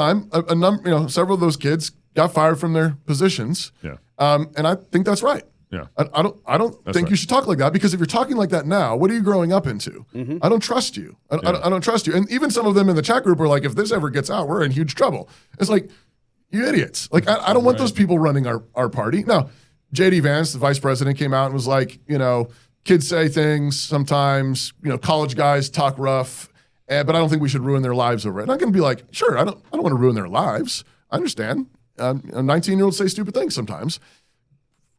time, a number, several of those kids got fired from their positions. Yeah. And I think that's right. Yeah. I don't think you should talk like that, because if you're talking like that now, what are you growing up into? I don't trust you. I don't trust you. And even some of them in the chat group are like, if this ever gets out, we're in huge trouble. It's like, you idiots. Like, I don't want those people running our party. Now, J.D. Vance, the vice president, came out and was like, kids say things sometimes, college guys talk rough, but I don't think we should ruin their lives over it. And I'm going to be like, sure, I don't want to ruin their lives. I understand. 19-year-olds say stupid things sometimes.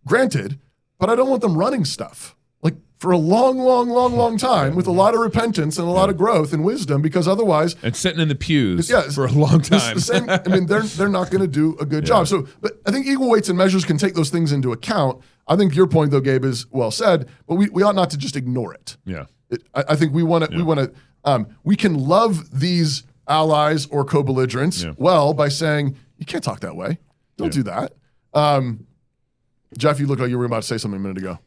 Granted, but I don't want them running stuff like for a long time with a lot of repentance and a lot of growth and wisdom, because otherwise, And sitting in the pews yeah, for a long time. the same, I mean, they're not going to do a good job. So, but I think equal weights and measures can take those things into account. I think your point, though, Gabe, is well said, but we ought not to just ignore it. Yeah. I think we want to we can love these allies or co-belligerents well by saying you can't talk that way. Don't do that. Jeff, you look like you were about to say something a minute ago.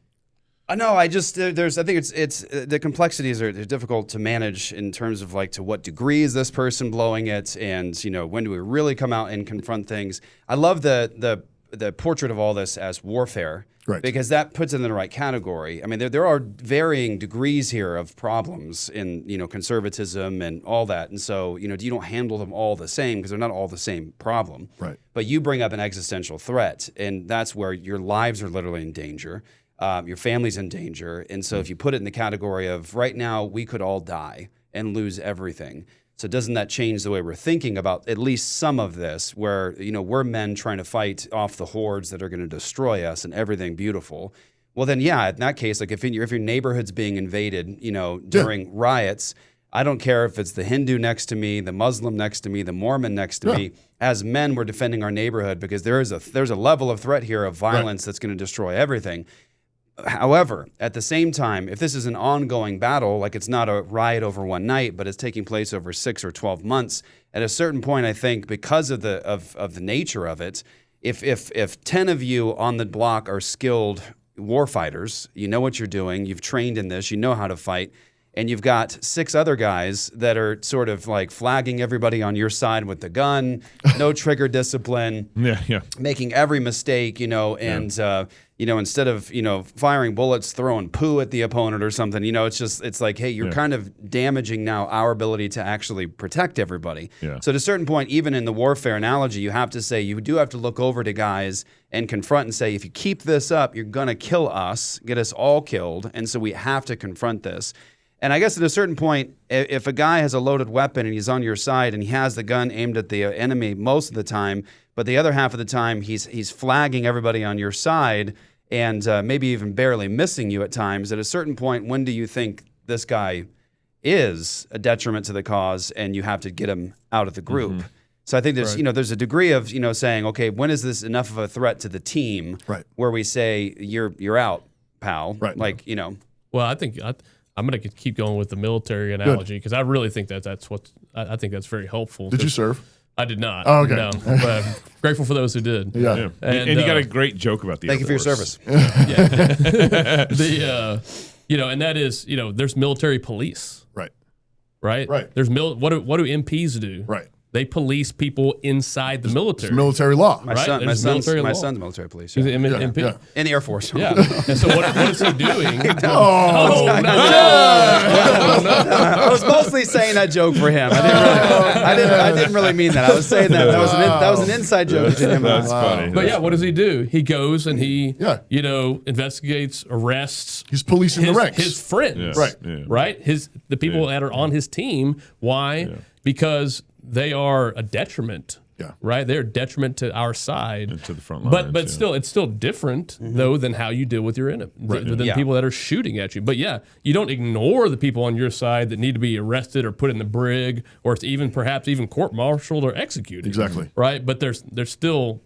No, I just I think it's the complexities are difficult to manage in terms of like to what degree is this person blowing it, and when do we really come out and confront things. I love the the portrait of all this as warfare, Right. because that puts it in the right category. I mean, there are varying degrees here of problems in conservatism and all that, and so you don't handle them all the same because they're not all the same problem. Right. But you bring up an existential threat, and that's where your lives are literally in danger. Your family's in danger. And so if you put it in the category of right now, we could all die and lose everything. So doesn't that change the way we're thinking about at least some of this, where, we're men trying to fight off the hordes that are going to destroy us and everything beautiful? Well, then, yeah, in that case, like if your neighborhood's being invaded, during riots, I don't care if it's the Hindu next to me, the Muslim next to me, the Mormon next to me. As men, we're defending our neighborhood because there's a level of threat here of violence that's going to destroy everything. However, at the same time, if this is an ongoing battle, like it's not a riot over one night, but it's taking place over 6 or 12 months, at a certain point, I think, because of the nature of it, if 10 of you on the block are skilled war fighters, you know what you're doing, you've trained in this, you know how to fight, and you've got 6 other guys that are sort of like flagging everybody on your side with the gun, no trigger discipline, making every mistake, instead of, firing bullets, throwing poo at the opponent or something, it's like, hey, you're kind of damaging now our ability to actually protect everybody. Yeah. So at a certain point, even in the warfare analogy, you have to say, you do have to look over to guys and confront and say, if you keep this up, you're going to kill us, get us all killed. And so we have to confront this. And I guess at a certain point, if a guy has a loaded weapon and he's on your side and he has the gun aimed at the enemy most of the time, but the other half of the time he's flagging everybody on your side and maybe even barely missing you at times, at a certain point, when do you think this guy is a detriment to the cause and you have to get him out of the group? Mm-hmm. So I think there's there's a degree of saying, okay, when is this enough of a threat to the team where we say you're out, pal? Right. Like Well, I think I'm going to keep going with the military analogy because I really think that's what I think that's very helpful. Did you serve? I did not. Oh, okay. No, but I'm grateful for those who did. Yeah. And you got a great joke about the thank Air you for your Force. service. And that is, there's military police. Right. Right. There's what do MPs do? Right. They police people inside the military. It's military law. My Right? son's Military law. military police. He's Yeah. an MP. Yeah. In the Air Force. Yeah. And so what is he doing? Oh, I was mostly saying that joke for him. I didn't really mean that. I was saying that that was an inside joke between him. That's funny. But yeah, what does he do? He goes and he, Yeah. investigates, arrests. He's policing the ranks. His friends, Yes. Right. Yeah. right? The people that are on his team. Why? Yeah. Because they are a detriment. Yeah. Right. They're a detriment to our side. And to the front lines, But still, it's still different though than how you deal with your enemy, than people that are shooting at you. But yeah, you don't ignore the people on your side that need to be arrested or put in the brig or perhaps even court-martialed or executed. Exactly. Right. But there's still,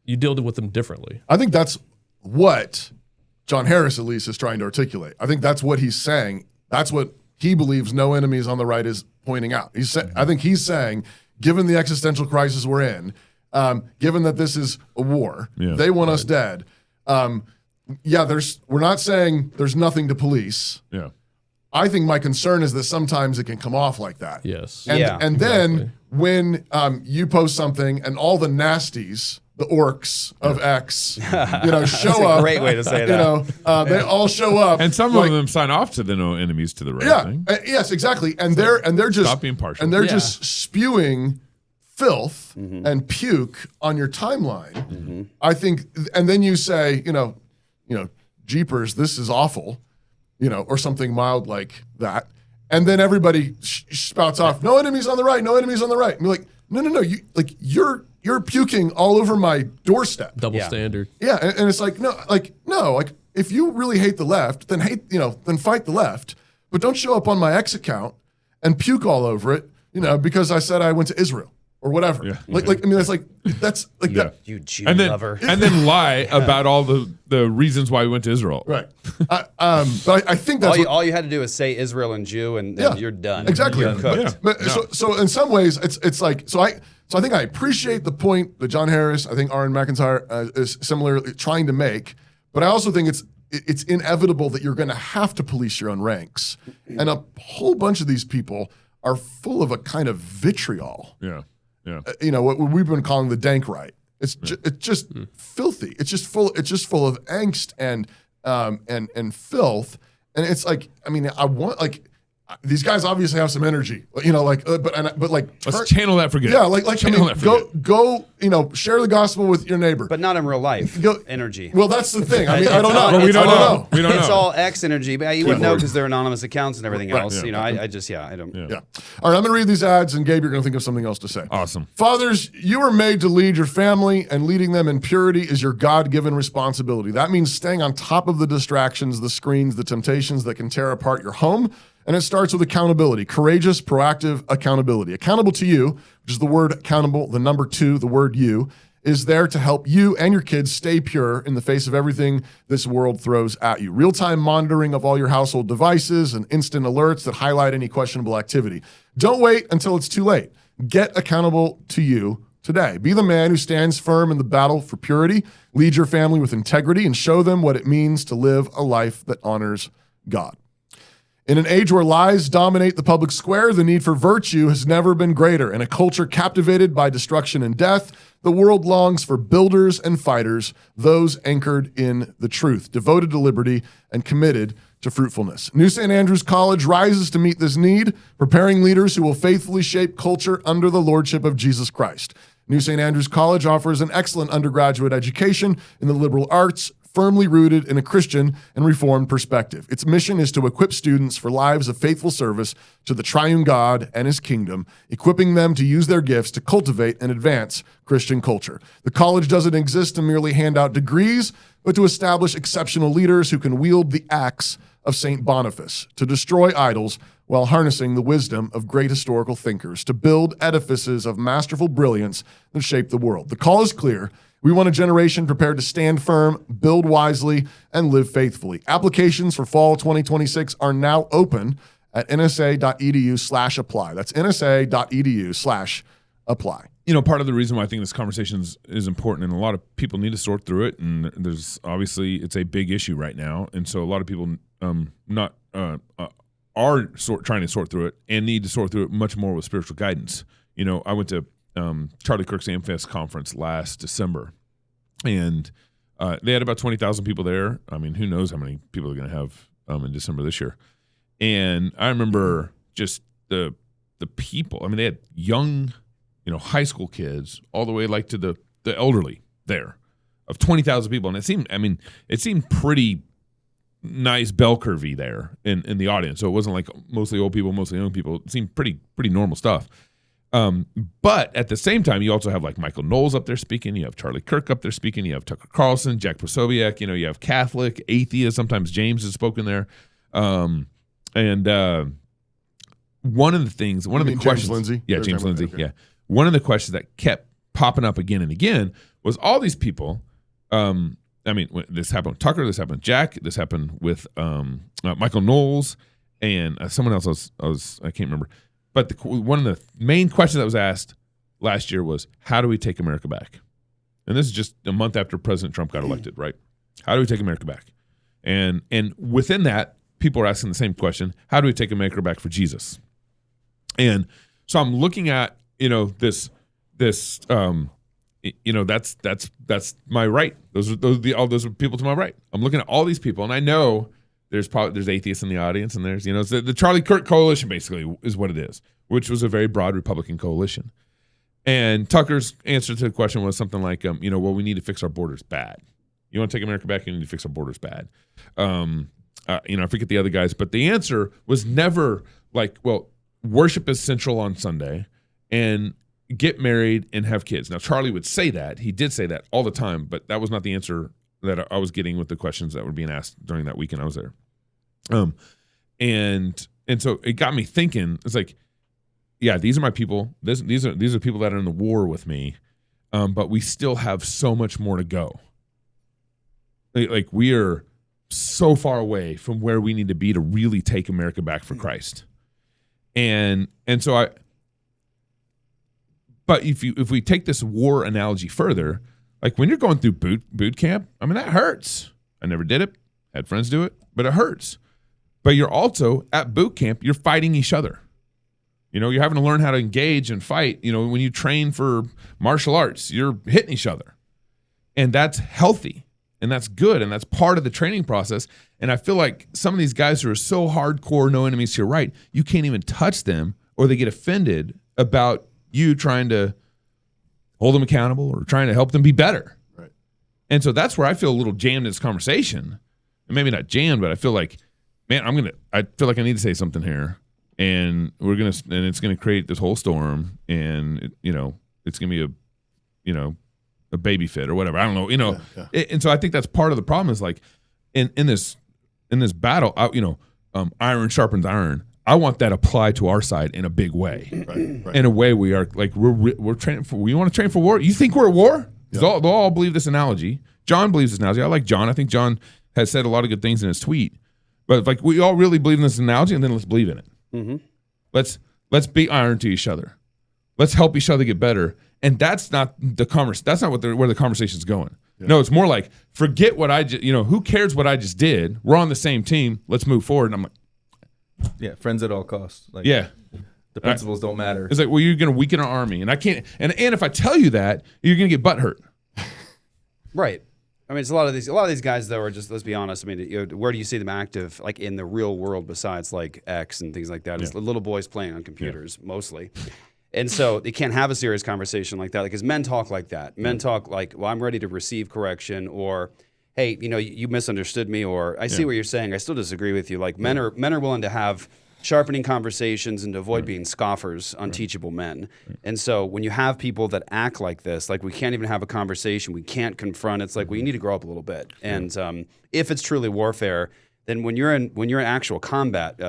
you deal with them differently. I think that's what John Harris, at least, is trying to articulate. I think that's what he's saying. That's what he believes no enemies on the right is pointing out. I think he's saying, given the existential crisis we're in, given that this is a war, they want us dead. We're not saying there's nothing to police. Yeah. I think my concern is that sometimes it can come off like that. Yes. And then when you post something and all the nasties, the orcs of X, show That's up. a great way to say that. They all show up, And some of them sign off to the no enemies to the right Yeah, thing. yes, exactly. And they're just Stop being partial. and they're just spewing filth and puke on your timeline. I think, and then you say, jeepers, this is awful, or something mild like that, and then everybody spouts off, no enemies on the right, no enemies on the right. And you're like, no, you're puking all over my doorstep. Double standard. Yeah, and it's like, no, if you really hate the left, then then fight the left, but don't show up on my X account and puke all over it, because I said I went to Israel or whatever. Yeah. That's like that. You Jew And then, lover. and then lie about all the reasons why we went to Israel. Right. But I think that's all you had to do is say Israel and Jew, and then you're done. Exactly. You're cooked. Yeah. But so in some ways, it's like I think I appreciate the point that John Harris, I think Aaron McIntyre is similarly trying to make, but I also think it's inevitable that you're going to have to police your own ranks, and a whole bunch of these people are full of a kind of vitriol. Yeah. Yeah. What we've been calling the dank right. It's just filthy. It's just full of angst and filth. And it's like, I mean, I want like. These guys obviously have some energy, you know, like, but like, let's channel that for good. Yeah, like, go, you know, share the gospel with your neighbor, but not in real life. Energy. Well, that's the thing. I mean, I don't know. Well, we don't know. We don't know. It's all X energy, but you wouldn't know because they're anonymous accounts and everything else. Yeah. You know, I don't. Yeah. All right, I'm going to read these ads, and Gabe, you're going to think of something else to say. Awesome. Fathers, you are made to lead your family, and leading them in purity is your God-given responsibility. That means staying on top of the distractions, the screens, the temptations that can tear apart your home. And it starts with accountability, courageous, proactive accountability. Accountable to you, which is the word accountable, the number 2, the word you, is there to help you and your kids stay pure in the face of everything this world throws at you. Real-time monitoring of all your household devices and instant alerts that highlight any questionable activity. Don't wait until it's too late. Get accountable to you today. Be the man who stands firm in the battle for purity, lead your family with integrity, and show them what it means to live a life that honors God. In an age where lies dominate the public square, the need for virtue has never been greater. In a culture captivated by destruction and death, the world longs for builders and fighters, those anchored in the truth, devoted to liberty and committed to fruitfulness. New St. Andrews College rises to meet this need, preparing leaders who will faithfully shape culture under the lordship of Jesus Christ. New St. Andrews College offers an excellent undergraduate education in the liberal arts, firmly rooted in a Christian and Reformed perspective. Its mission is to equip students for lives of faithful service to the triune God and his kingdom, equipping them to use their gifts to cultivate and advance Christian culture. The college doesn't exist to merely hand out degrees, but to establish exceptional leaders who can wield the axe of St. Boniface, to destroy idols while harnessing the wisdom of great historical thinkers, to build edifices of masterful brilliance that shape the world. The call is clear. We want a generation prepared to stand firm, build wisely, and live faithfully. Applications for fall 2026 are now open at nsa.edu/apply. That's nsa.edu/apply. You know, part of the reason why I think this conversation is important, and a lot of people need to sort through it, and there's obviously it's a big issue right now, and so a lot of people are trying to sort through it and need to sort through it much more with spiritual guidance. You know, I went to Charlie Kirk's AmFest conference last December, and they had about 20,000 people there. I mean, who knows how many people they're going to have in December this year. And I remember just the people. I mean, they had young, you know, high school kids all the way like to the elderly there of 20,000 people. And it seemed pretty nice bell curvy there in the audience. So it wasn't like mostly old people, mostly young people. It seemed pretty normal stuff. But at the same time, you also have like Michael Knowles up there speaking. You have Charlie Kirk up there speaking. You have Tucker Carlson, Jack Posobiec. You know, you have Catholic, atheist. Sometimes James has spoken there. And one of the questions, James Lindsay? Yeah, James Lindsay. Okay. Yeah. One of the questions that kept popping up again and again was all these people. I mean, this happened with Tucker, this happened with Jack, this happened with Michael Knowles, and someone else I can't remember. But one of the main questions that was asked last year was, how do we take America back? And this is just a month after President Trump got elected, right? How do we take America back? And within that, people are asking the same question, how do we take America back for Jesus? And so I'm looking at, you know, this you know, that's my right. Those are people to my right. I'm looking at all these people, and I know there's atheists in the audience, and there's, you know, the Charlie Kirk coalition basically is what it is, which was a very broad Republican coalition. And Tucker's answer to the question was something like, you know, well, we need to fix our borders bad. You want to take America back? You need to fix our borders bad. You know, I forget the other guys, but the answer was never like, well, worship is central on Sunday, and get married and have kids. Now, Charlie would say that. He did say that all the time, but that was not the answer that I was getting with the questions that were being asked during that weekend I was there. And so it got me thinking. It's like, yeah, these are my people. These are people that are in the war with me. But we still have so much more to go. Like we are so far away from where we need to be to really take America back for Christ. And so but if we take this war analogy further, like when you're going through boot camp, I mean, that hurts. I never did it. Had friends do it, but it hurts. But you're also at boot camp, you're fighting each other. You know, you're having to learn how to engage and fight. You know, when you train for martial arts, you're hitting each other. And that's healthy and that's good. And that's part of the training process. And I feel like some of these guys who are so hardcore, no enemies to your right, you can't even touch them or they get offended about you trying to hold them accountable or trying to help them be better. Right. And so that's where I feel a little jammed in this conversation. And maybe not jammed, but I feel like, man, I feel like I need to say something here. And it's gonna create this whole storm, and it's gonna be a baby fit or whatever. I don't know, and so I think that's part of the problem is like in this battle, iron sharpens iron. I want that applied to our side in a big way, right. In a way we are like we're training for. We want to train for war. You think we're at war? Yeah. They'll all believe this analogy. John believes this analogy. I like John. I think John has said a lot of good things in his tweet. But like we all really believe in this analogy, and then let's believe in it. Mm-hmm. Let's be iron to each other. Let's help each other get better. And that's not the That's not where the conversation's going. Yeah. No, it's more like forget what I just. Who cares what I just did? We're on the same team. Let's move forward. And I'm like, yeah, friends at all costs. Like, yeah, the principles don't matter. It's like, well, you're going to weaken our army, and I can't. And if I tell you that, you're going to get butt hurt. Right. I mean, it's a lot of these guys though are just, let's be honest. I mean, where do you see them active, like in the real world besides like X and things like that? It's the little boys playing on computers mostly, and so they can't have a serious conversation like that because men talk like that. Men talk like, "Well, I'm ready to receive correction," or, "Hey, you misunderstood me," or "I see what you're saying. I still disagree with you." Like men are willing to have sharpening conversations and to avoid being scoffers, unteachable men. And so when you have people that act like this, like we can't even have a conversation, we can't confront, it's like, well, you need to grow up a little bit. And if it's truly warfare, then when you're in actual combat,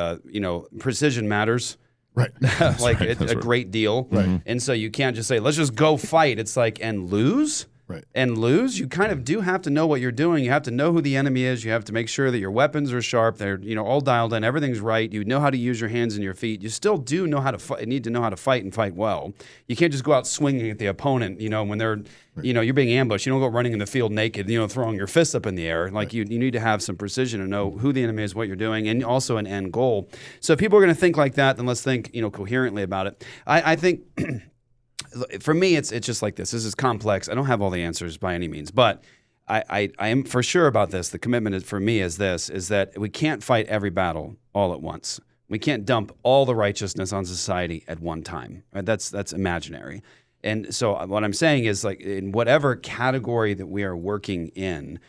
precision matters. Right. Like a great deal. Right. And so you can't just say, let's just go fight. It's like, and lose? Right. And lose, you kind of do have to know what you're doing. You have to know who the enemy is. You have to make sure that your weapons are sharp. They're all dialed in. Everything's right. You know how to use your hands and your feet. You still do know how to fight. Need to know how to fight and fight well. You can't just go out swinging at the opponent. When they're, you're being ambushed. You don't go running in the field naked. Throwing your fists up in the air. Like you need to have some precision and know who the enemy is, what you're doing, and also an end goal. So if people are going to think like that, then let's think coherently about it. I think. For me, it's just like this. This is complex. I don't have all the answers by any means, but I am for sure about this. The commitment for me is that we can't fight every battle all at once. We can't dump all the righteousness on society at one time. Right? That's imaginary. And so what I'm saying is, like, in whatever category that we are working in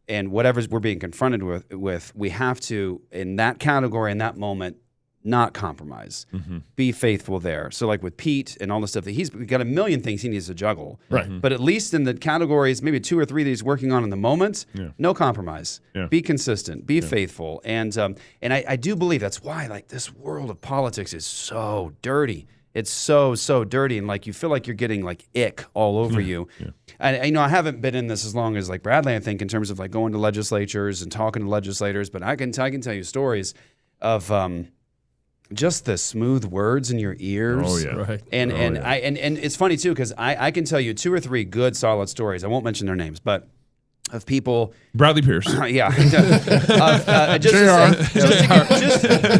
and whatever we're being confronted with, we have to, in that category, in that moment, not compromise. Mm-hmm. Be faithful there. So like with Pete and all the stuff that he's got a million things he needs to juggle. Right. Mm-hmm. But at least in the categories, maybe 2 or 3 that he's working on in the moment, no compromise. Yeah. Be consistent. Be faithful. And I do believe that's why like this world of politics is so dirty. It's so dirty, and like you feel like you're getting like ick all over you. Yeah. And I haven't been in this as long as like Bradley, I think, in terms of like going to legislatures and talking to legislators. But I can tell you stories of just the smooth words in your ears. Oh yeah, right. And it's funny too because I can tell you 2 or 3 good solid stories. I won't mention their names, but of people. Bradley Pierce.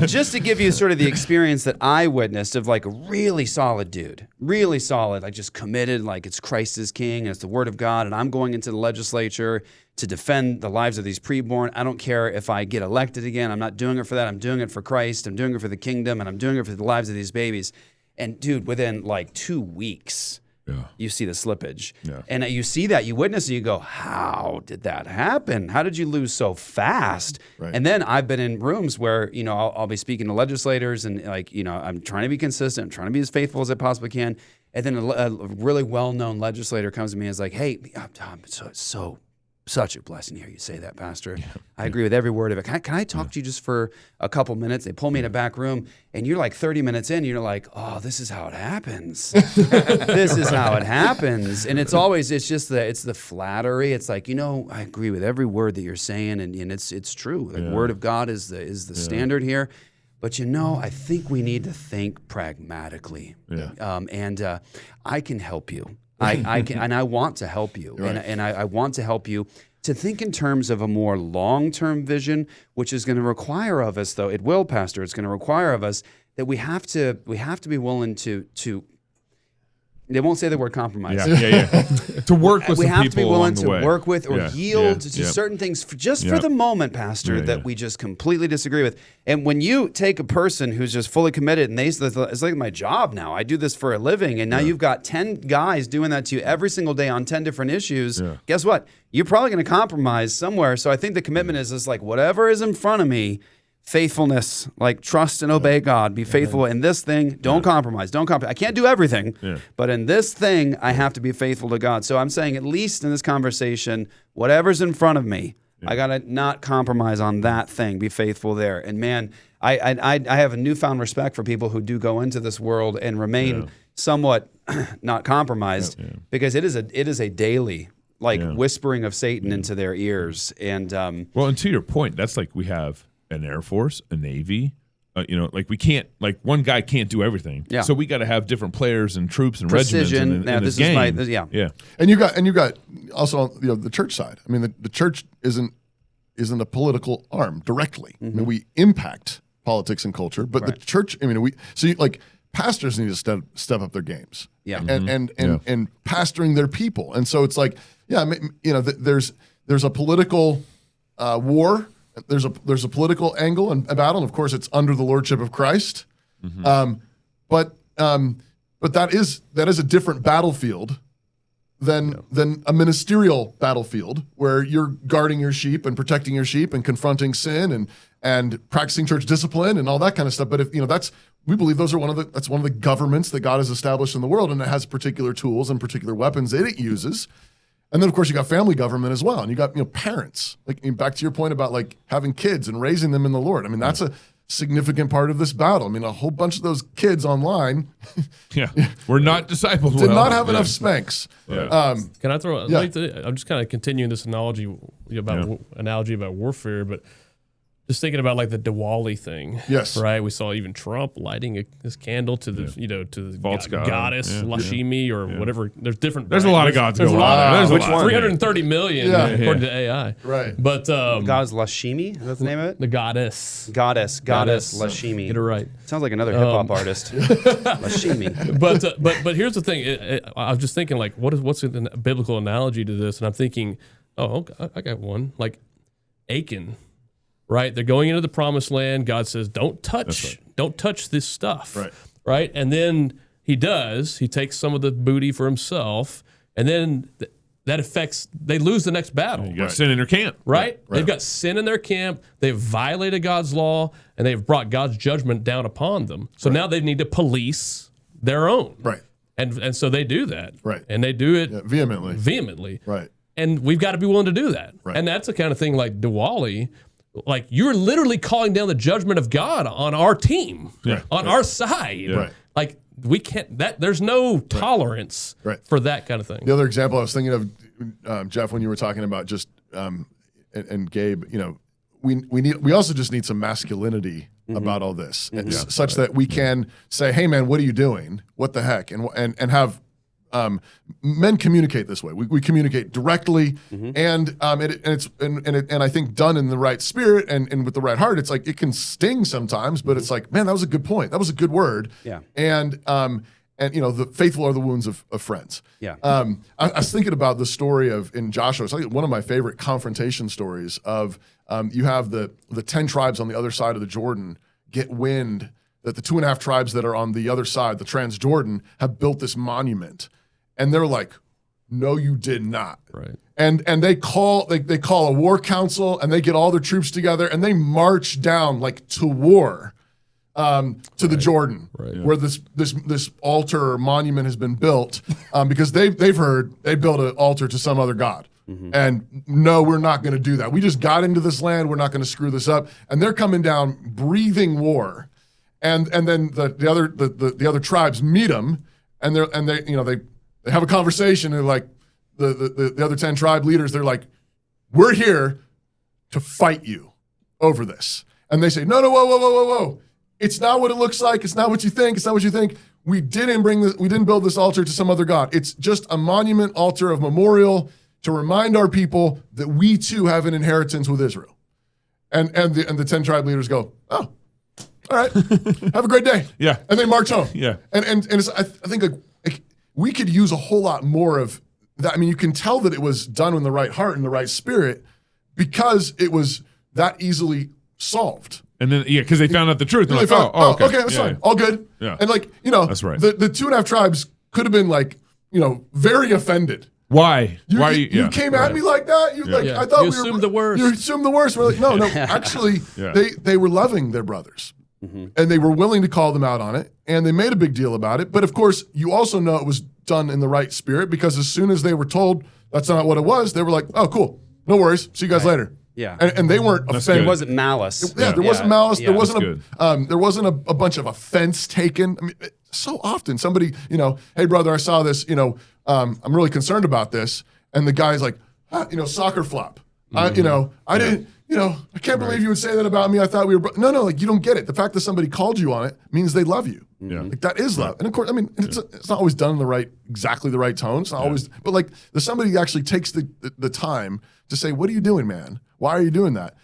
Just to give you sort of the experience that I witnessed of like a really solid dude, really solid, like just committed, like it's Christ is king and it's the word of God, and I'm going into the legislature to defend the lives of these preborn. I don't care if I get elected again. I'm not doing it for that. I'm doing it for Christ. I'm doing it for the kingdom, and I'm doing it for the lives of these babies. And dude, within like 2 weeks, you see the slippage. Yeah. And you see that, you witness it, you go, how did that happen? How did you lose so fast? Right. And then I've been in rooms where, I'll be speaking to legislators and like, I'm trying to be consistent, I'm trying to be as faithful as I possibly can. And then a really well-known legislator comes to me and is like, hey, Tom, such a blessing to hear you say that, Pastor. Yeah. I agree with every word of it. Can I talk to you just for a couple minutes? They pull me in a back room, and you're like 30 minutes in, you're like, oh, this is how it happens. This is how it happens. And it's the flattery. It's like, I agree with every word that you're saying, and it's true. The word of God is the standard here. But I think we need to think pragmatically. Yeah. And I can help you. I can, and I want to help you, right. and I want to help you to think in terms of a more long-term vision, which is going to require of us, though it will, Pastor. It's going to require of us that we have to be willing to. They won't say the word compromise. Yeah. To work with we some have to be people willing along to the way. work with or yield to Yep. certain things for the moment, Pastor, that we just completely disagree with. And when you take a person who's just fully committed and it's like my job now. I do this for a living, and now you've got 10 guys doing that to you every single day on 10 different issues. Yeah. Guess what? You're probably going to compromise somewhere. So I think the commitment is just like whatever is in front of me. Faithfulness, like trust and obey God. Be faithful in this thing. Don't compromise. Don't compromise. I can't do everything, but in this thing, I have to be faithful to God. So I'm saying, at least in this conversation, whatever's in front of me, I gotta not compromise on that thing. Be faithful there. And man, I have a newfound respect for people who do go into this world and remain somewhat not compromised, because it is a daily whispering of Satan into their ears. And well, and to your point, that's like we have an Air Force, a Navy, like we can't, like one guy can't do everything. Yeah. So we got to have different players and troops and precision. regiments in this game. Yeah. And you got also the church side. I mean, the church isn't a political arm directly. I mean, we impact politics and culture, but the church. I mean, pastors need to step up their games. Yeah. And pastoring their people. And so it's like, there's a political war. There's a political angle and a battle, and of course, it's under the lordship of Christ. But that is a different battlefield than a ministerial battlefield where you're guarding your sheep and protecting your sheep and confronting sin and practicing church discipline and all that kind of stuff. But if we believe those are that's one of the governments that God has established in the world, and it has particular tools and particular weapons that it uses. And then, of course, you got family government as well, and you got parents. Like back to your point about like having kids and raising them in the Lord. I mean, that's a significant part of this battle. I mean, a whole bunch of those kids online, we're not discipled. Did not have enough spanks. Yeah. Can I throw? I'm just kind of continuing this analogy about warfare, but just thinking about like the Diwali thing. Yes. Right. We saw even Trump lighting his candle to the to the false goddess Lashmi or whatever. There's different. There's a lot of gods going on. There's which one? 330 million according to AI. Right. But God is Lashmi. Is that the name of it? The goddess. Goddess Lashmi. Get it right. Sounds like another hip hop artist. Lashmi. But here's the thing. I was just thinking like, what's a biblical analogy to this? And I'm thinking, I got one. Like Achan. Right, they're going into the promised land. God says, "Don't touch this stuff." Right, and then he does. He takes some of the booty for himself, and then that affects. They lose the next battle. You got sin in their camp. Right, they've got sin in their camp. They've violated God's law, and they've brought God's judgment down upon them. So now they need to police their own. Right, and so they do that. Right, and they do it vehemently. Right, and we've got to be willing to do that. Right. And that's the kind of thing like Diwali. Like you're literally calling down the judgment of God on our team, on our side. Right. Like we can't. There's no tolerance for that kind of thing. The other example I was thinking of, Jeff, when you were talking about just and Gabe, we also just need some masculinity about all this, such that we can say, "Hey, man, what are you doing? What the heck?" and have. Men communicate this way. We communicate directly, and I think done in the right spirit and with the right heart. It's like it can sting sometimes, but it's like, man, that was a good point. That was a good word. Yeah. And the faithful are the wounds of friends. Yeah. I was thinking about the story in Joshua. It's like one of my favorite confrontation stories of you have the 10 tribes on the other side of the Jordan get wind that the 2.5 tribes that are on the other side, the Transjordan, have built this monument. And they're like, no, you did not. Right. And they call a war council, and they get all their troops together, and they march down like to war to the Jordan, where this altar or monument has been built, because they've heard they built an altar to some other god. And no, we're not going to do that. We just got into this land. We're not going to screw this up. And they're coming down breathing war. And then the other tribes meet them, and they have a conversation, and like the other 10 tribe leaders, they're like, we're here to fight you over this. And they say, no, whoa. It's not what it looks like. It's not what you think. It's not what you think. We didn't build this altar to some other god. It's just a monument altar of memorial to remind our people that we too have an inheritance with Israel. And the 10 tribe leaders go, oh, all right, have a great day. Yeah. And they march home. Yeah. And it's, I think like we could use a whole lot more of that. I mean, you can tell that it was done in the right heart and the right spirit because it was that easily solved. And then, because they found out the truth. They're They like, found, okay. that's fine. All good. Yeah. And like, That's right. the 2.5 tribes could have been like, very offended. Why? Why are you came at me like that? You like I thought You we were assumed the worst. You assumed the worst. We're like, no. Actually, they were loving their brothers, and they were willing to call them out on it, and they made a big deal about it. But of course, you also know it was done in the right spirit because as soon as they were told that's not what it was, they were like, oh, cool, no worries, see you guys later. Yeah. And they weren't offended. It wasn't malice. There wasn't malice. Yeah. There wasn't a bunch of offense taken. I mean, so often somebody, hey brother, I saw this. I'm really concerned about this, and the guy's like, soccer flop. I didn't. I can't believe you would say that about me. I thought we were. No, like you don't get it. The fact that somebody called you on it means they love you. Yeah. Like that is love. And of course, I mean, it's not always done in the exactly the right tone. It's not always, but like there's somebody who actually takes the time to say, what are you doing, man? Why are you doing that?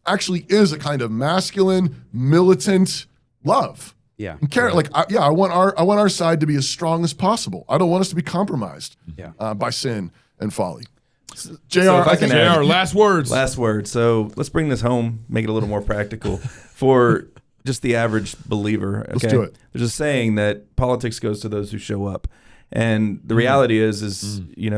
Actually is a kind of masculine, militant love. Yeah. And care, I want our side to be as strong as possible. I don't want us to be compromised by sin and folly. JR, if I can add- JR, last words. Last word. So let's bring this home, make it a little more practical for just the average believer. Okay? Let's do it. There's a saying that politics goes to those who show up. And the reality is you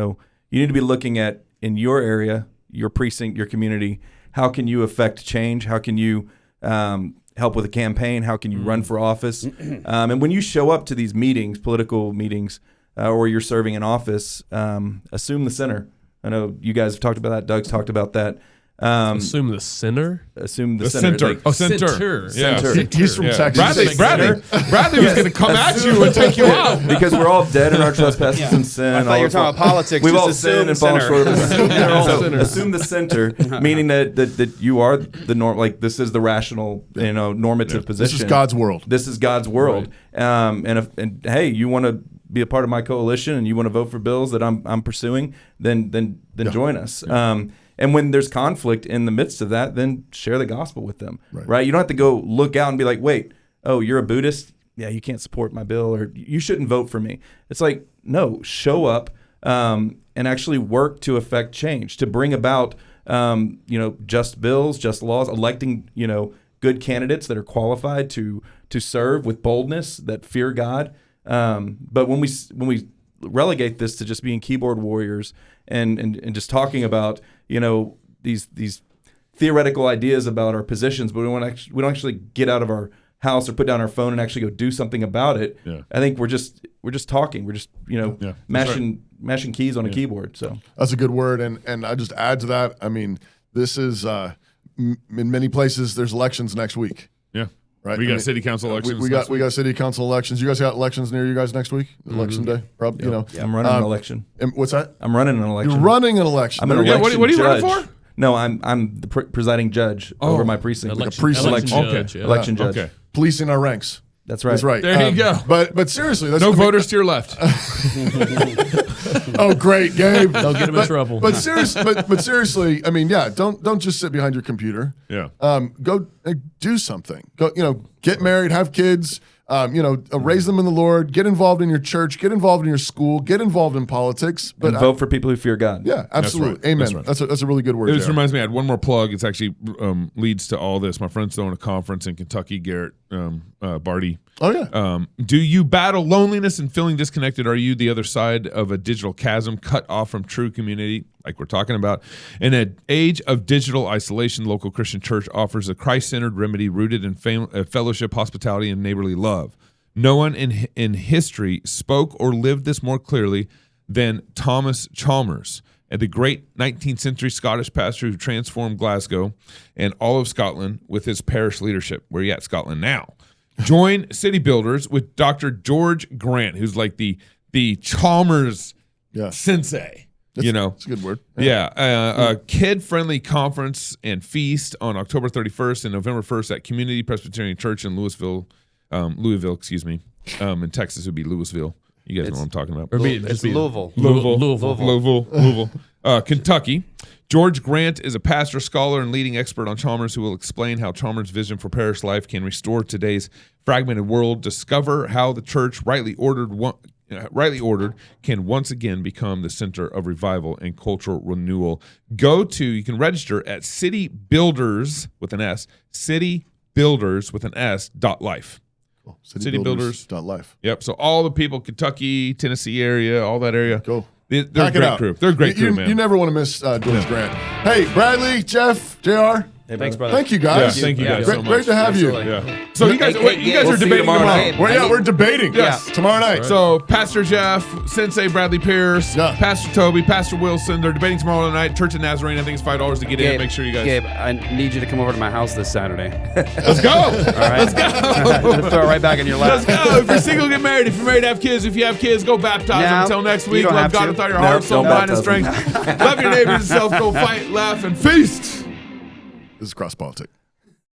need to be looking at in your area, your precinct, your community, how can you affect change? How can you help with a campaign? How can you run for office? And when you show up to these meetings, political meetings, or you're serving in office, assume the center. I know you guys have talked about that. Doug's talked about that. Assume the sinner? Assume the center. center. Center. Yeah. Center. He's from Texas. Bradley was going to come at you and take you out. Because we're all dead in our trespasses and sin. I thought you were talking about politics. We've Just all assume sinned and fallen center. short of the Sinners. assume the center, meaning that you are the norm. Like this is the rational, normative position. This is God's world. This is God's world. Right. And hey, you want to be a part of my coalition and you want to vote for bills that I'm pursuing, then join us. And when there's conflict in the midst of that, then share the gospel with them, right? You don't have to go look out and be like, wait, oh, you're a Buddhist? Yeah, you can't support my bill, or you shouldn't vote for me. It's like, no, show up and actually work to affect change, to bring about, just bills, just laws, electing, good candidates that are qualified to serve with boldness, that fear God. But when we relegate this to just being keyboard warriors and just talking about these theoretical ideas about our positions, but we don't actually get out of our house or put down our phone and actually go do something about it. Yeah. I think we're just talking. We're just mashing keys on a keyboard. So that's a good word, and I just add to that. I mean, this is in many places there's elections next week. Yeah. Right. We got city council elections. We got city council elections. You guys got elections near you guys next week? Election day, probably. I'm running an election. What's that? I'm running an election. You're running an election. I'm an election what are you judge. running for? No, I'm the presiding judge over my precinct. Election judge. Election judge. Okay. Policing our ranks. That's right. That's right. There you go. But seriously, that's voters to your left. Oh, great, Gabe. Don't get him in trouble. But seriously, I mean, don't just sit behind your computer. Yeah. Go do something. Go, get married, have kids. Raise them in the Lord. Get involved in your church. Get involved in your school. Get involved in politics. But And vote for people who fear God. Yeah, absolutely. That's right. Amen. That's right. That's a really good word. It just there. reminds me, I had one more plug. It's actually leads to all this. My friend's throwing a conference in Kentucky, Garrett Barty. Oh, yeah. Do you battle loneliness and feeling disconnected? Are you the other side of a digital chasm, cut off from true community, like we're talking about? In an age of digital isolation, local Christian church offers a Christ-centered remedy rooted in fellowship, hospitality, and neighborly love. No one in history spoke or lived this more clearly than Thomas Chalmers, the great 19th century Scottish pastor who transformed Glasgow and all of Scotland with his parish leadership. Where are you at, Scotland now? Join City Builders with Dr. George Grant, who's like the Chalmers sensei. That's a good word. A kid-friendly conference and feast on October 31st and November 1st at Community Presbyterian Church in Louisville, in Texas. It would be Louisville. You guys know what I'm talking about. It's Louisville. Louisville. Kentucky. George Grant is a pastor, scholar, and leading expert on Chalmers who will explain how Chalmers' vision for parish life can restore today's fragmented world, discover how the church, rightly ordered, can once again become the center of revival and cultural renewal. You can register at City Builders with an S, citybuilders.life. Cool. Citybuilders.life. Yep. So all the people, Kentucky, Tennessee area, all that area. Go. They're a great group. They're a great crew, man. You never want to miss George Grant. Hey, Bradley, Jeff, JR. Hey, thanks, brother. Thank you, guys. Yeah, thank you guys so much. Great to have Absolutely. you. Yeah. So you guys are debating tomorrow. night. We're debating. Yes. Tomorrow night. So Pastor Jeff, Sensei Bradley Pierce, Pastor Toby, Pastor Wilson, they're debating tomorrow night. Church of Nazarene, I think it's $5 to get in. Make sure you guys. Gabe, I need you to come over to my house this Saturday. Let's go. All right. Let's go. Throw it right back in your lap. Let's go. If you're single, get married. If you're married, have kids. If you have kids, go baptize them. Until next week, love God with all your heart, soul, mind, and strength. Love your neighbors and self. Go fight, laugh, and feast. This is Cross Politic.